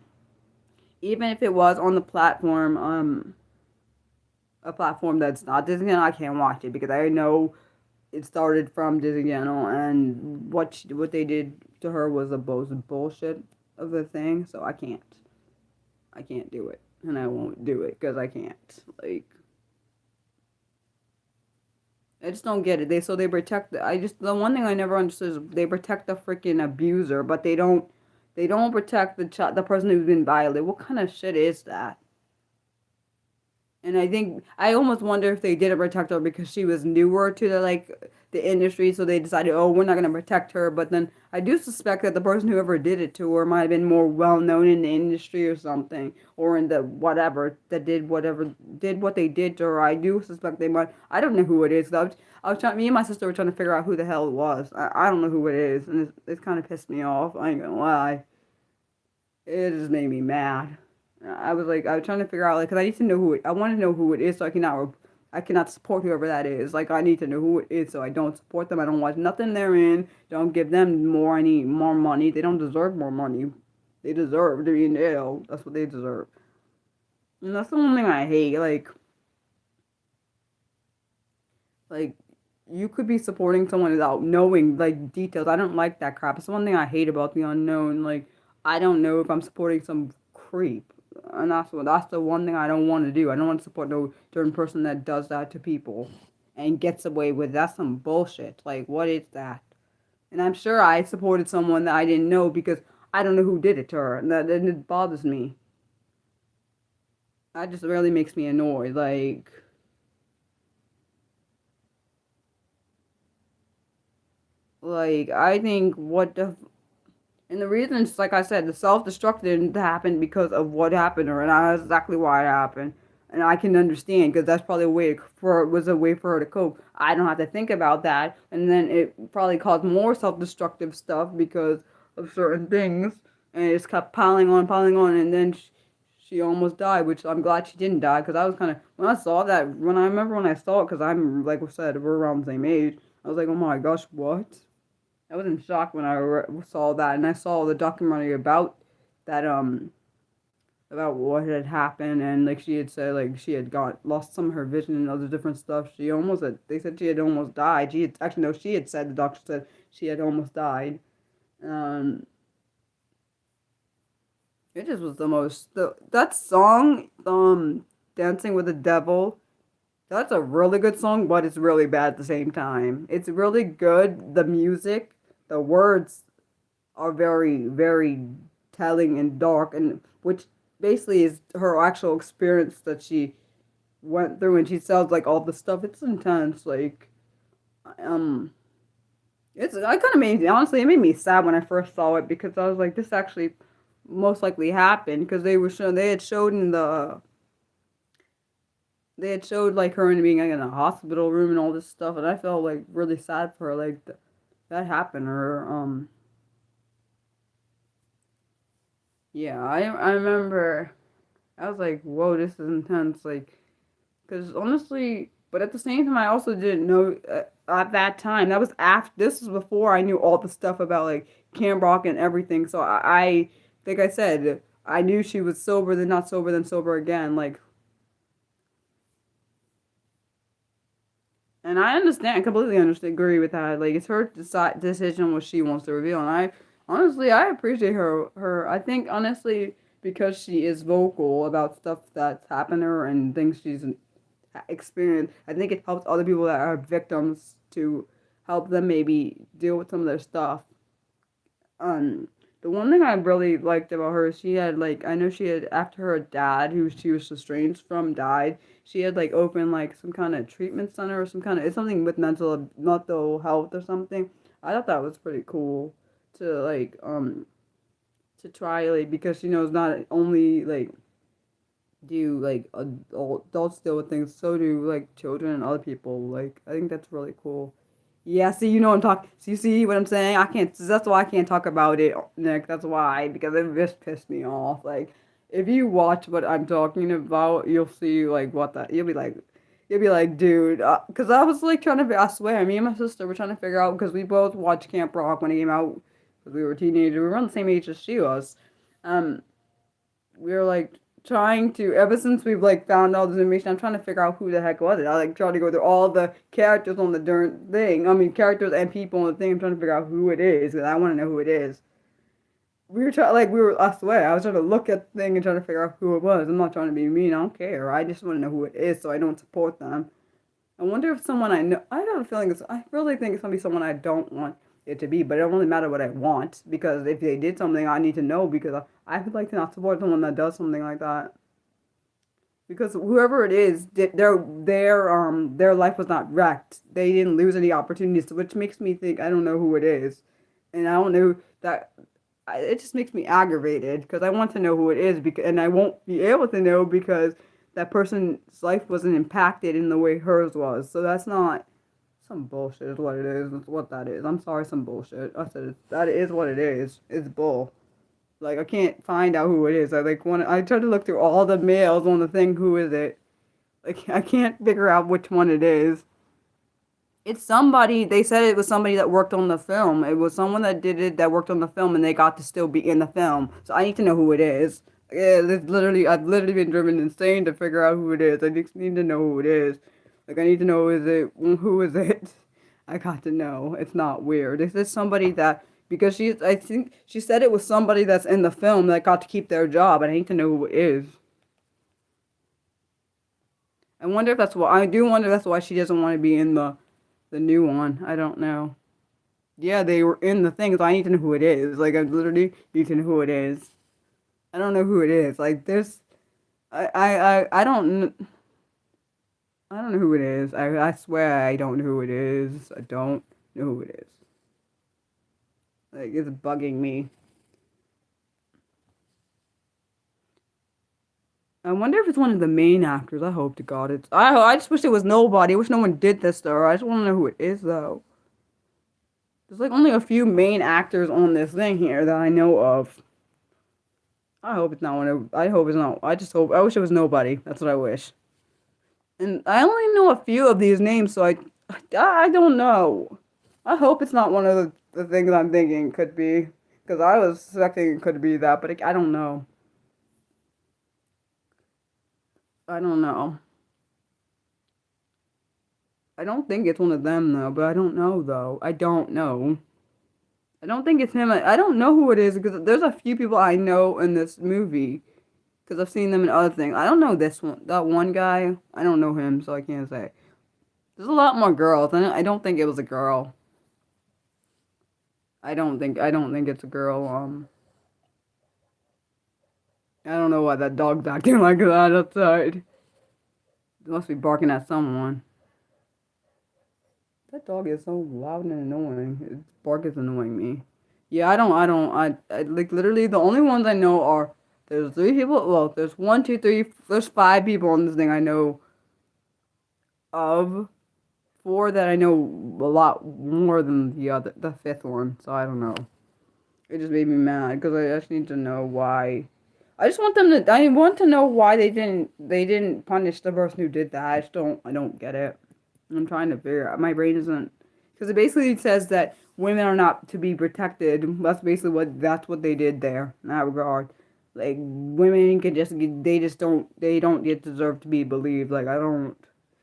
a platform that's not Disney, I can't watch it because I know it started from Disney Channel, and what they did to her was a bullshit of a thing. So I can't do it, and I won't do it because I can't. Like, I just don't get it. They protect. The one thing I never understood is they protect the freaking abuser, but they don't protect the person who's been violated. What kind of shit is that? And I almost wonder if they didn't protect her because she was newer to the industry, so they decided, oh, we're not going to protect her. But then I do suspect that the person who ever did it to her might have been more well known in the industry or something, or in the whatever did what they did to her. I do suspect they might. I don't know who it is though. Me and my sister were trying to figure out who the hell it was. I don't know who it is, and it's kind of pissed me off. I ain't gonna lie. It just made me mad. I was like, I was trying to figure out, like, because I need to know who it, I want to know who it is so I cannot support whoever that is. Like, I need to know who it is so I don't support them. I don't watch nothing they're in. Don't give them more. I need more money. They don't deserve more money. They deserve to be in jail. That's what they deserve. And that's the one thing I hate. Like you could be supporting someone without knowing like details. I don't like that crap. It's one thing I hate about the unknown. Like I don't know if I'm supporting some creep, and that's the one thing I don't want to do. I don't want to support no certain person that does that to people and gets away with. That's some bullshit. Like what is that? And I'm sure I supported someone that I didn't know because I don't know who did it to her, and that and it bothers me. That just really makes me annoyed. Like I think what the and the reason is like I said, the self destruct didn't happen because of what happened to her, and that's exactly why it happened. And I can understand because that's probably a way for was a way for her to cope. I don't have to think about that, and then it probably caused more self destructive stuff because of certain things, and it just kept piling on, and then she almost died. Which I'm glad she didn't die because I was kind of when I saw that when I remember when I saw it because I'm like I said we're around the same age. I was like, oh my gosh, what? I was in shock when I saw that, and I saw the documentary that about what had happened, and like she had said, like she had got lost some of her vision and other different stuff. She almost had, they said she had almost died. She had actually no, she had said the doctor said she had almost died. Um, it just was the most that song, Dancing with the Devil. That's a really good song, but it's really bad at the same time. It's really good. The music, the words are very, very telling and dark, and which basically is her actual experience that she went through, and she sells like all the stuff. It's intense. Um, it's I kind of made honestly, it made me sad when I first saw it because I was like, this actually most likely happened because they had showed in the they had showed like her in being like, in a hospital room and all this stuff, and I felt like really sad for her. Like that happened to her. Yeah, I remember. I was like, whoa, this is intense. Like, because honestly, but at the same time, I also didn't know at that time. That was after. This was before I knew all the stuff about like Cam Rock and everything. So I like I said, I knew she was sober, then not sober, then sober again. Like, and I understand, I completely understand, agree with that. Like, it's her decision what she wants to reveal, and I honestly I appreciate her. I think honestly because she is vocal about stuff that's happened to her and things she's experienced. I think it helps other people that are victims to help them maybe deal with some of their stuff. Um, the one thing I really liked about her is she had like I know she had after her dad, who she was estranged from, died. She had like opened like some kind of treatment center or some kind of it's something with mental health or something. I thought that was pretty cool to to try like because she knows not only like do like adults deal with things, so do like children and other people. Like I think that's really cool. Yeah, see, you know I'm talking. So you see what I'm saying? I can't. That's why I can't talk about it, Nick. That's why because it just pissed me off. Like if you watch what I'm talking about, you'll see like what that. You'll be like, dude. Because I was like trying to. I swear, me and my sister were trying to figure out because we both watched Camp Rock when it came out because we were teenagers. We were around the same age as she was. Um, we were like trying to ever since we've like found all this information I'm trying to figure out who the heck was it. I like try to go through all the characters on the darn thing. I mean characters and people on the thing. I'm trying to figure out who it is because I want to know who it is. We were trying like we were I swear I was trying to look at the thing and trying to figure out who it was. I'm not trying to be mean. I don't care. I just want to know who it is so I don't support them. I wonder if someone I know. I have a feeling it's. I really think it's gonna be someone I don't want it to be, but it don't really matter what I want because if they did something, I need to know because I would like to not support someone that does something like that. Because whoever it is, their life was not wrecked. They didn't lose any opportunities, which makes me think I don't know who it is, and I don't know that. It just makes me aggravated because I want to know who it is because, and I won't be able to know because that person's life wasn't impacted in the way hers was. So that's not some bullshit. Is what it is. It's what that is. I'm sorry, some bullshit. I said that is what it is. It's bull. Like, I can't find out who it is. I tried to look through all the males on the thing. Who is it? Like, I can't figure out which one it is. It's somebody. They said it was somebody that worked on the film. It was someone that did it that worked on the film, and they got to still be in the film. So I need to know who it is. Yeah, I've literally been driven insane to figure out who it is. I just need to know who it is. Like, I need to know, who is it? I got to know. It's not weird. This is somebody that, because I think she said it was somebody that's in the film that got to keep their job, and I need to know who it is. I do wonder if that's why she doesn't want to be in the new one. I don't know. Yeah, they were in the thing, so I need to know who it is. Like, I literally need to know who it is. I don't know who it is. Like, there's, I don't know who it is. I swear I don't know who it is. I don't know who it is. Like, it's bugging me. I wonder if it's one of the main actors. I hope to God it's. I just wish it was nobody. I wish no one did this to her. I just want to know who it is, though. There's like only a few main actors on this thing here that I know of. I hope it's not one of. I hope it's not. I just hope. I wish it was nobody. That's what I wish. And I only know a few of these names, so I don't know. I hope it's not one of the things I'm thinking could be. Because I was suspecting it could be that, but I don't know. I don't know. I don't think it's one of them, though, but I don't know, though. I don't know. I don't think it's him. I don't know who it is because there's a few people I know in this movie because I've seen them in other things. I don't know this one. That one guy, I don't know him, so I can't say. There's a lot more girls, and I don't think it was a girl. I don't think it's a girl. I don't know why that dog's acting like that outside. It must be barking at someone. That dog is so loud and annoying. Its bark is annoying me. Yeah, I like literally the only ones I know are there's three people. Well, there's one, two, three. There's five people on this thing I know of. Four that I know a lot more than the fifth one. So I don't know. It just made me mad because I just need to know why. I just want them to. I want to know why they didn't punish the person who did that. I don't get it. I'm trying to figure out. My brain isn't, because it basically says that women are not to be protected. That's what they did there in that regard. Like, women can they don't get deserve to be believed. Like, I don't.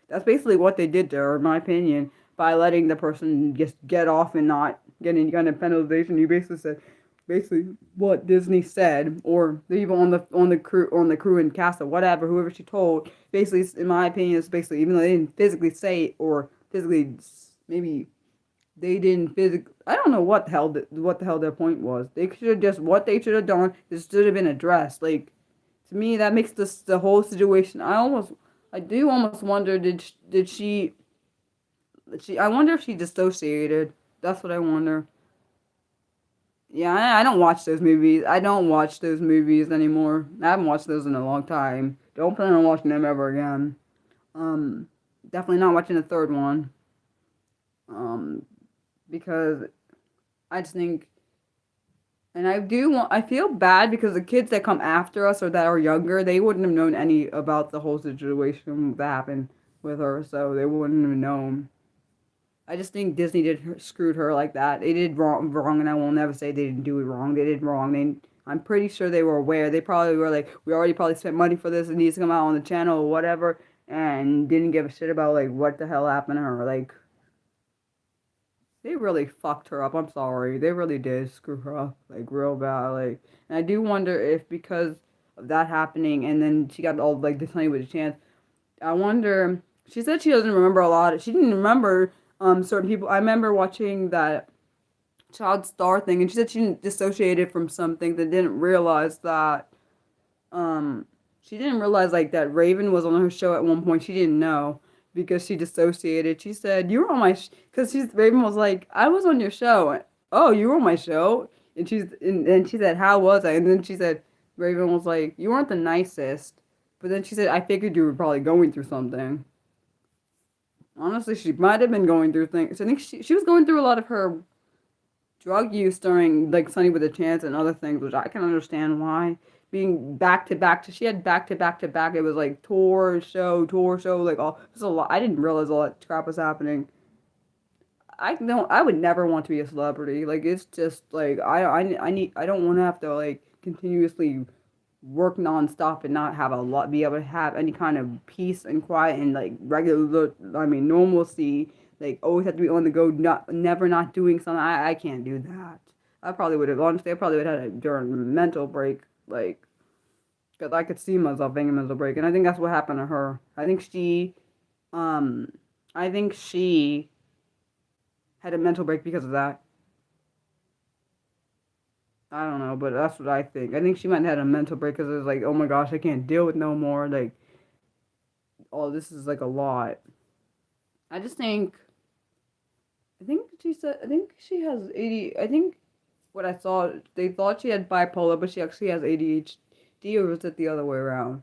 That's basically what they did there, in my opinion, by letting the person just get off and not getting any kind of penalization. You basically said, basically what Disney said, or the people on the crew and cast or whatever, whoever she told. Basically, in my opinion, it's basically, even though they didn't physically say it, or physically maybe they didn't physically. I don't know what the hell their point was. They should have just what they should have done. This should have been addressed. Like, to me, that makes the whole situation. I do almost wonder, did she? I wonder if she dissociated. That's what I wonder. Yeah, I don't watch those movies. I don't watch those movies anymore. I haven't watched those in a long time. Don't plan on watching them ever again. Um, Definitely not watching the third one. Because I just think, and I feel bad because the kids that come after us or that are younger, they wouldn't have known any about the whole situation that happened with her, so they wouldn't have known. I just think Disney screwed her like that. They did wrong, and I will never say they didn't do it wrong. They did wrong. I'm pretty sure they were aware. They probably were like, we already probably spent money for this. It needs to come out on the channel or whatever, and didn't give a shit about like what the hell happened to her. Like, they really fucked her up. I'm sorry. They really did screw her up like real bad. Like, and I do wonder if because of that happening, and then she got all like this honey with a chance. I wonder. She said she doesn't remember a lot. She didn't remember certain people. I remember watching that child star thing, and she said she dissociated from something that didn't realize that she didn't realize like that Raven was on her show at one point. She didn't know because she dissociated. She said, "You were on my," because Raven was like, "I was on your show." Oh, you were on my show, and she said, "How was I?" And then she said, Raven was like, "You weren't the nicest," but then she said, "I figured you were probably going through something." Honestly, she might have been going through things. I think she was going through a lot of her drug use during like Sunny with a Chance and other things, which I can understand why. Being back to back to, she had back to back to back. It was like tour show, like all. There's a lot. I didn't realize all that crap was happening. I don't. I would never want to be a celebrity. Like it's just like I need. I don't want to have to like continuously work nonstop and not have a lot. Be able to have any kind of peace and quiet and like regular. I mean normalcy. Like always have to be on the go. Not never not doing something. I can't do that. I probably would have honestly. I probably would have had a during a mental break. Like because I could see myself having a mental break, and I think that's what happened to her. Um, I think she had a mental break because of that. I don't know, but that's what I think. I think she might have had a mental break because it was like, oh my gosh, I can't deal with no more. Like, oh, this is like a lot. I just think, I think she has AD. I think what I saw, they thought she had bipolar, but she actually has ADHD, or was it the other way around?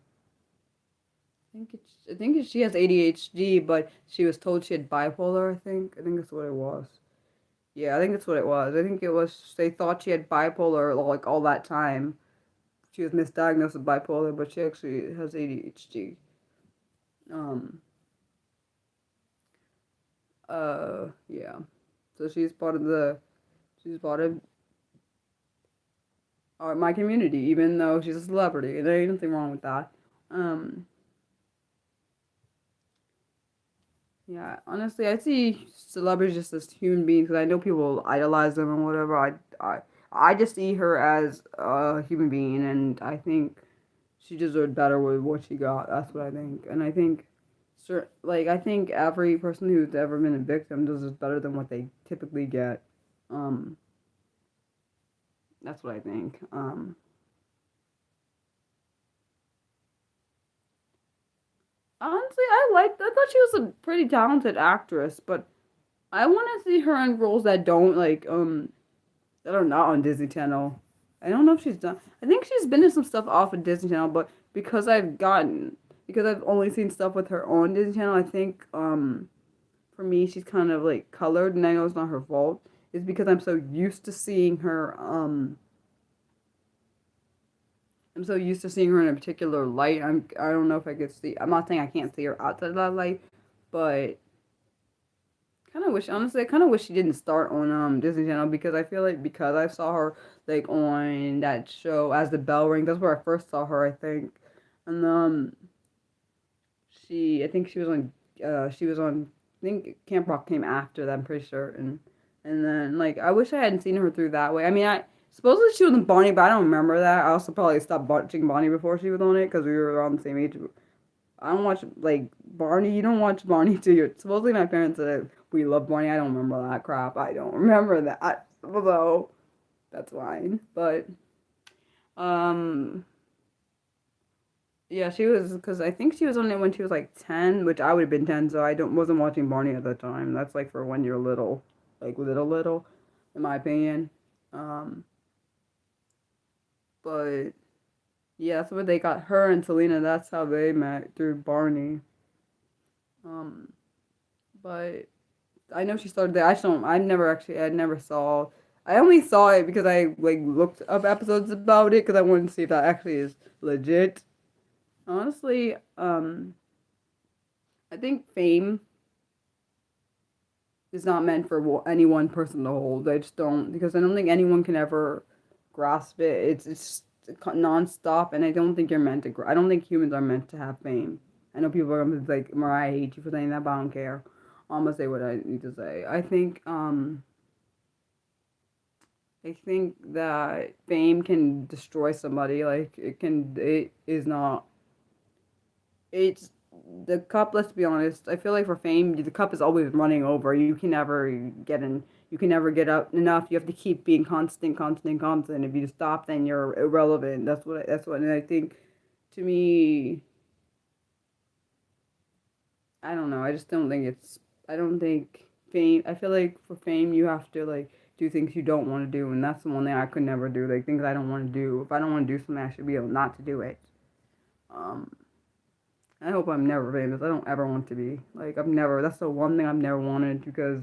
I think she has ADHD, but she was told she had bipolar. I think that's what it was. Yeah, I think that's what it was. I think it was they thought she had bipolar like all that time. She was misdiagnosed with bipolar, but she actually has ADHD. Um, yeah. So she's part of my community, even though she's a celebrity. There ain't nothing wrong with that. Um, yeah, honestly, I see celebrities just as human beings because I know people idolize them and whatever. I just see her as a human being, and I think she deserved better with what she got. That's what I think, and I think, like I think every person who's ever been a victim deserves better than what they typically get. Um, that's what I think. Honestly, I thought she was a pretty talented actress, but I want to see her in roles that don't like that are not on Disney Channel. I don't know if she's done. I think she's been in some stuff off of Disney Channel, but because I've only seen stuff with her on Disney Channel, I think for me she's kind of like colored, and I know it's not her fault. It's because I'm so used to seeing her in a particular light. I don't know if I could see. I'm not saying I can't see her outside of that light, but I kind of wish she didn't start on Disney Channel because I feel like because I saw her like on that show as the bell ring. That's where I first saw her, I think, and I think she was on. I think Camp Rock came after that. I'm pretty sure, and then like I wish I hadn't seen her through that way. I mean, I supposedly she was in Bonnie, but I don't remember that. I also probably stopped watching Bonnie before she was on it because we were around the same age. I don't watch like Barney. You don't watch Barney too. Supposedly my parents said we love Barney. I don't remember that crap. I don't remember that. Although that's fine. But um yeah, she was because I think she was on it when she was like 10, which I would have been 10, so I don't wasn't watching Barney at that time. That's like for when you're little, like little, in my opinion. Um, but yeah, that's where they got her and Selena. That's how they met through Barney. Um, but I know she started there. I just don't. I never saw. I only saw it because I like looked up episodes about it because I wanted to see if that actually is legit. Honestly, I think fame is not meant for any one person to hold. I just don't because I don't think anyone can ever grasp it. It's nonstop, and I don't think you're meant to. I don't think humans are meant to have fame. I know people are gonna be like, Mariah, I hate you for saying that, but I don't care. I'm gonna say what I need to say. I think that fame can destroy somebody. Like it is not. It's the cup. Let's be honest. I feel like for fame, the cup is always running over. You can never get in. You can never get up enough. You have to keep being constant, constant, constant. If you stop, then you're irrelevant. That's what. And I think, to me, I don't know. I just don't think it's. I don't think fame. I feel like for fame, you have to like do things you don't want to do, and that's the one thing I could never do. Like things I don't want to do. If I don't want to do something, I should be able not to do it. Um, I hope I'm never famous. I don't ever want to be. Like I've never. That's the one thing I've never wanted because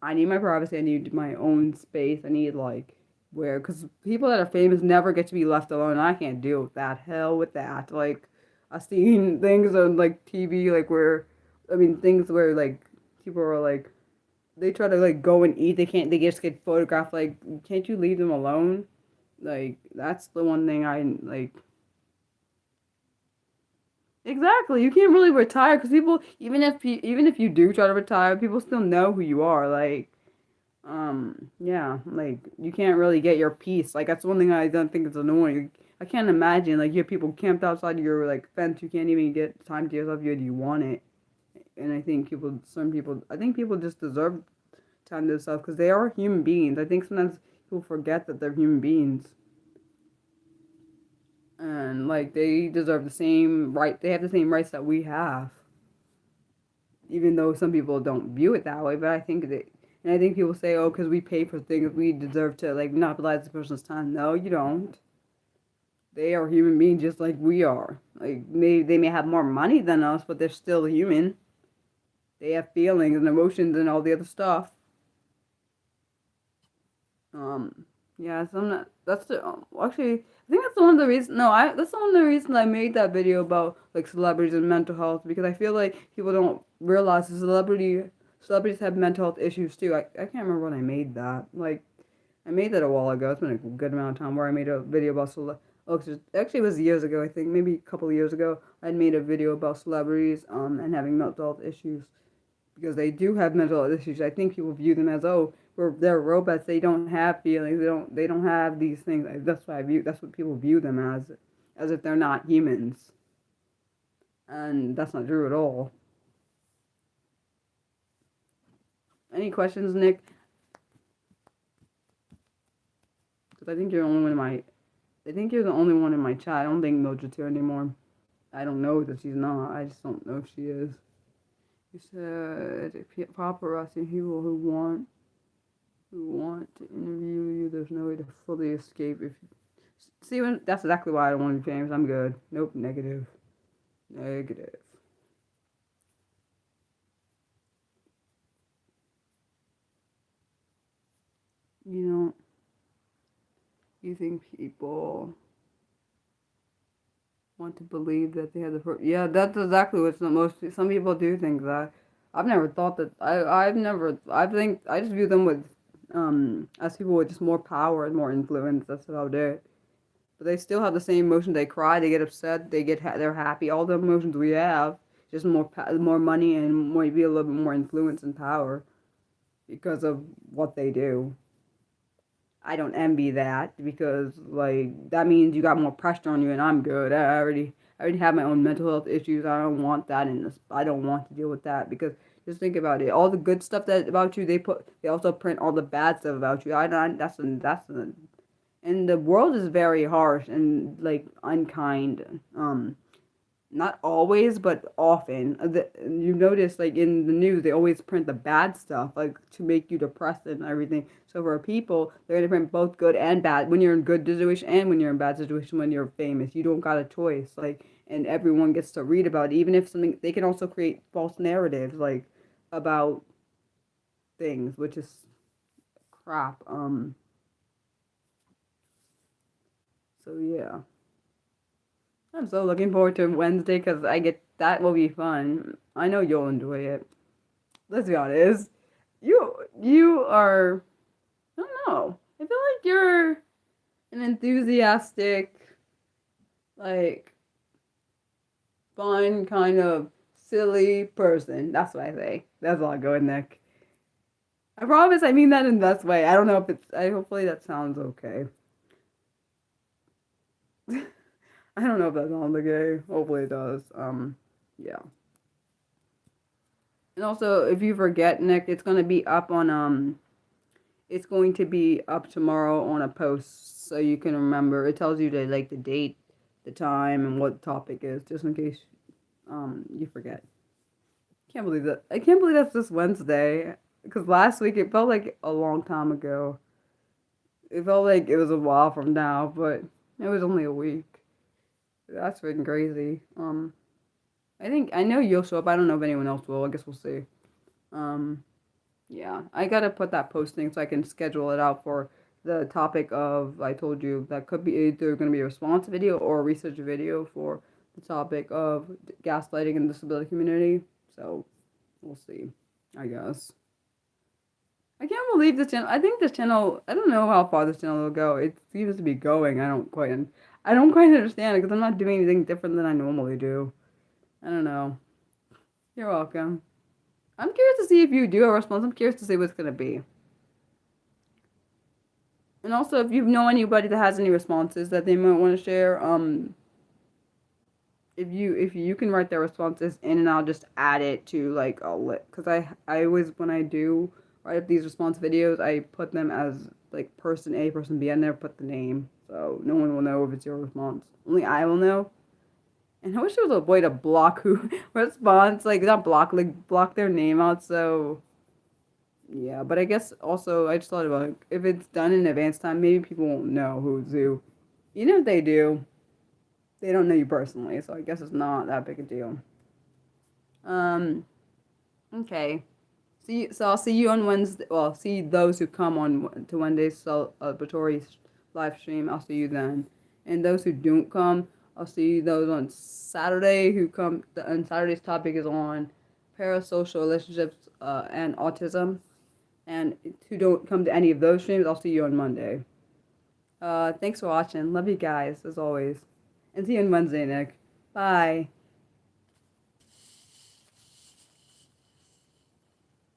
I need my privacy. I need my own space. I need like where, because people that are famous never get to be left alone. I can't deal with that. Hell with that. Like I've seen things on like TV, like where, I mean, things where like people are like they try to like go and eat. They can't. They just get photographed. Like, can't you leave them alone? Like that's the one thing I like. Exactly. You can't really retire because people, even if you do try to retire, people still know who you are. Like, yeah, like you can't really get your peace. Like that's one thing I don't think is annoying. I can't imagine like you have people camped outside your like fence. You can't even get time to yourself. You want it, and I think some people, I think people just deserve time to themselves because they are human beings. I think sometimes people forget that they're human beings, and like they deserve the same right. They have the same rights that we have, even though some people don't view it that way. But I think that, and I think people say, oh, because we pay for things, we deserve to like monopolize the person's time. No, you don't. They are human beings just like we are. Like they may have more money than us, but they're still human. They have feelings and emotions and all the other stuff. Um, yeah, so I'm not. That's the actually. I think that's one of the reasons. No, I. That's one of the reasons I made that video about like celebrities and mental health because I feel like people don't realize the celebrities have mental health issues too. I can't remember when I made that. Like, I made that a while ago. It's been a good amount of time where I made a video about actually, it was years ago. I think maybe a couple of years ago. I made a video about celebrities and having mental health issues because they do have mental issues. I think people view them as they're robots. They don't have feelings. They don't have these things. That's what I view. That's what people view them as if they're not humans, and that's not true at all. Any questions, Nick? Because I think you're the only one in my chat. I don't think Mildred's here anymore. I don't know that she's not. I just don't know if she is. You said paparazzi people who want to interview you. There's no way to fully escape if you see when that's exactly why I don't want to be famous. I'm good. Nope, negative. Negative. You know, you think people want to believe that they have the first. Yeah, that's exactly what's the most. Some people do think that. I've never thought that. I've never. I think I just view them with, as people with just more power and more influence. That's about it. But they still have the same emotions. They cry. They get upset. They're happy. All the emotions we have. Just more money and maybe a little bit more influence and power because of what they do. I don't envy that because like that means you got more pressure on you and I'm good. I already have my own mental health issues. I don't want that in this. I don't want to deal with that because just think about it. All the good stuff that about you, they also print all the bad stuff about you. I don't. And the world is very harsh and like unkind. Not always, but often. You notice, like in the news, they always print the bad stuff, like to make you depressed and everything. So for people, they're gonna print both good and bad. When you're in good situation and when you're in bad situation, when you're famous, you don't got a choice. Like, and everyone gets to read about it, even if something. They can also create false narratives, like about things, which is crap. So yeah. I'm so looking forward to Wednesday because that will be fun. I know you'll enjoy it. Let's be honest. You are, I don't know. I feel like you're an enthusiastic, like fun kind of silly person. That's what I say. That's all I go with, Nick. I promise I mean that in the best way. I don't know if I hopefully that sounds okay. I don't know if that sounds okay. Hopefully it does. Yeah. And also, if you forget, Nick, it's going to be up tomorrow on a post so you can remember. It tells you the date, the time, and what the topic is, just in case you forget. Can't believe that. I can't believe that's this Wednesday. Because last week it felt like a long time ago. It felt like it was a while from now, but it was only a week. That's freaking crazy. I know you'll show up. I don't know if anyone else will. I guess we'll see. Um, Yeah, I gotta put that posting so I can schedule it out for the topic of, I told you, that could be either going to be a response video or a research video for the topic of gaslighting in the disability community. So we'll see, I guess. I can't believe this channel. I think this channel, I don't know how far this channel will go. It seems to be going. I don't quite understand it because I'm not doing anything different than I normally do. I don't know. You're welcome. I'm curious to see if you do a response. I'm curious to see what it's gonna be. And also, if you know anybody that has any responses that they might want to share, if you can write their responses in, and I'll just add it to like a list. Cause I always, when I do write up these response videos, I put them as like person A, person B, and never put the name, so no one will know if it's your response. Only I will know. And I wish there was a way to block who responds, like not block, like block their name out. So yeah, but I guess also I just thought about it. If it's done in advance time, maybe people won't know who's who. Even if they do, they don't know you personally, so I guess it's not that big a deal. Um, okay. So I'll see you on Wednesday. Well, I'll see those who come on to Wednesday's celebratory live stream. I'll see you then. And those who don't come, I'll see those on Saturday who come. And Saturday's topic is on parasocial relationships and autism. And who don't come to any of those streams, I'll see you on Monday. Thanks for watching. Love you guys, as always. And see you on Wednesday, Nick. Bye.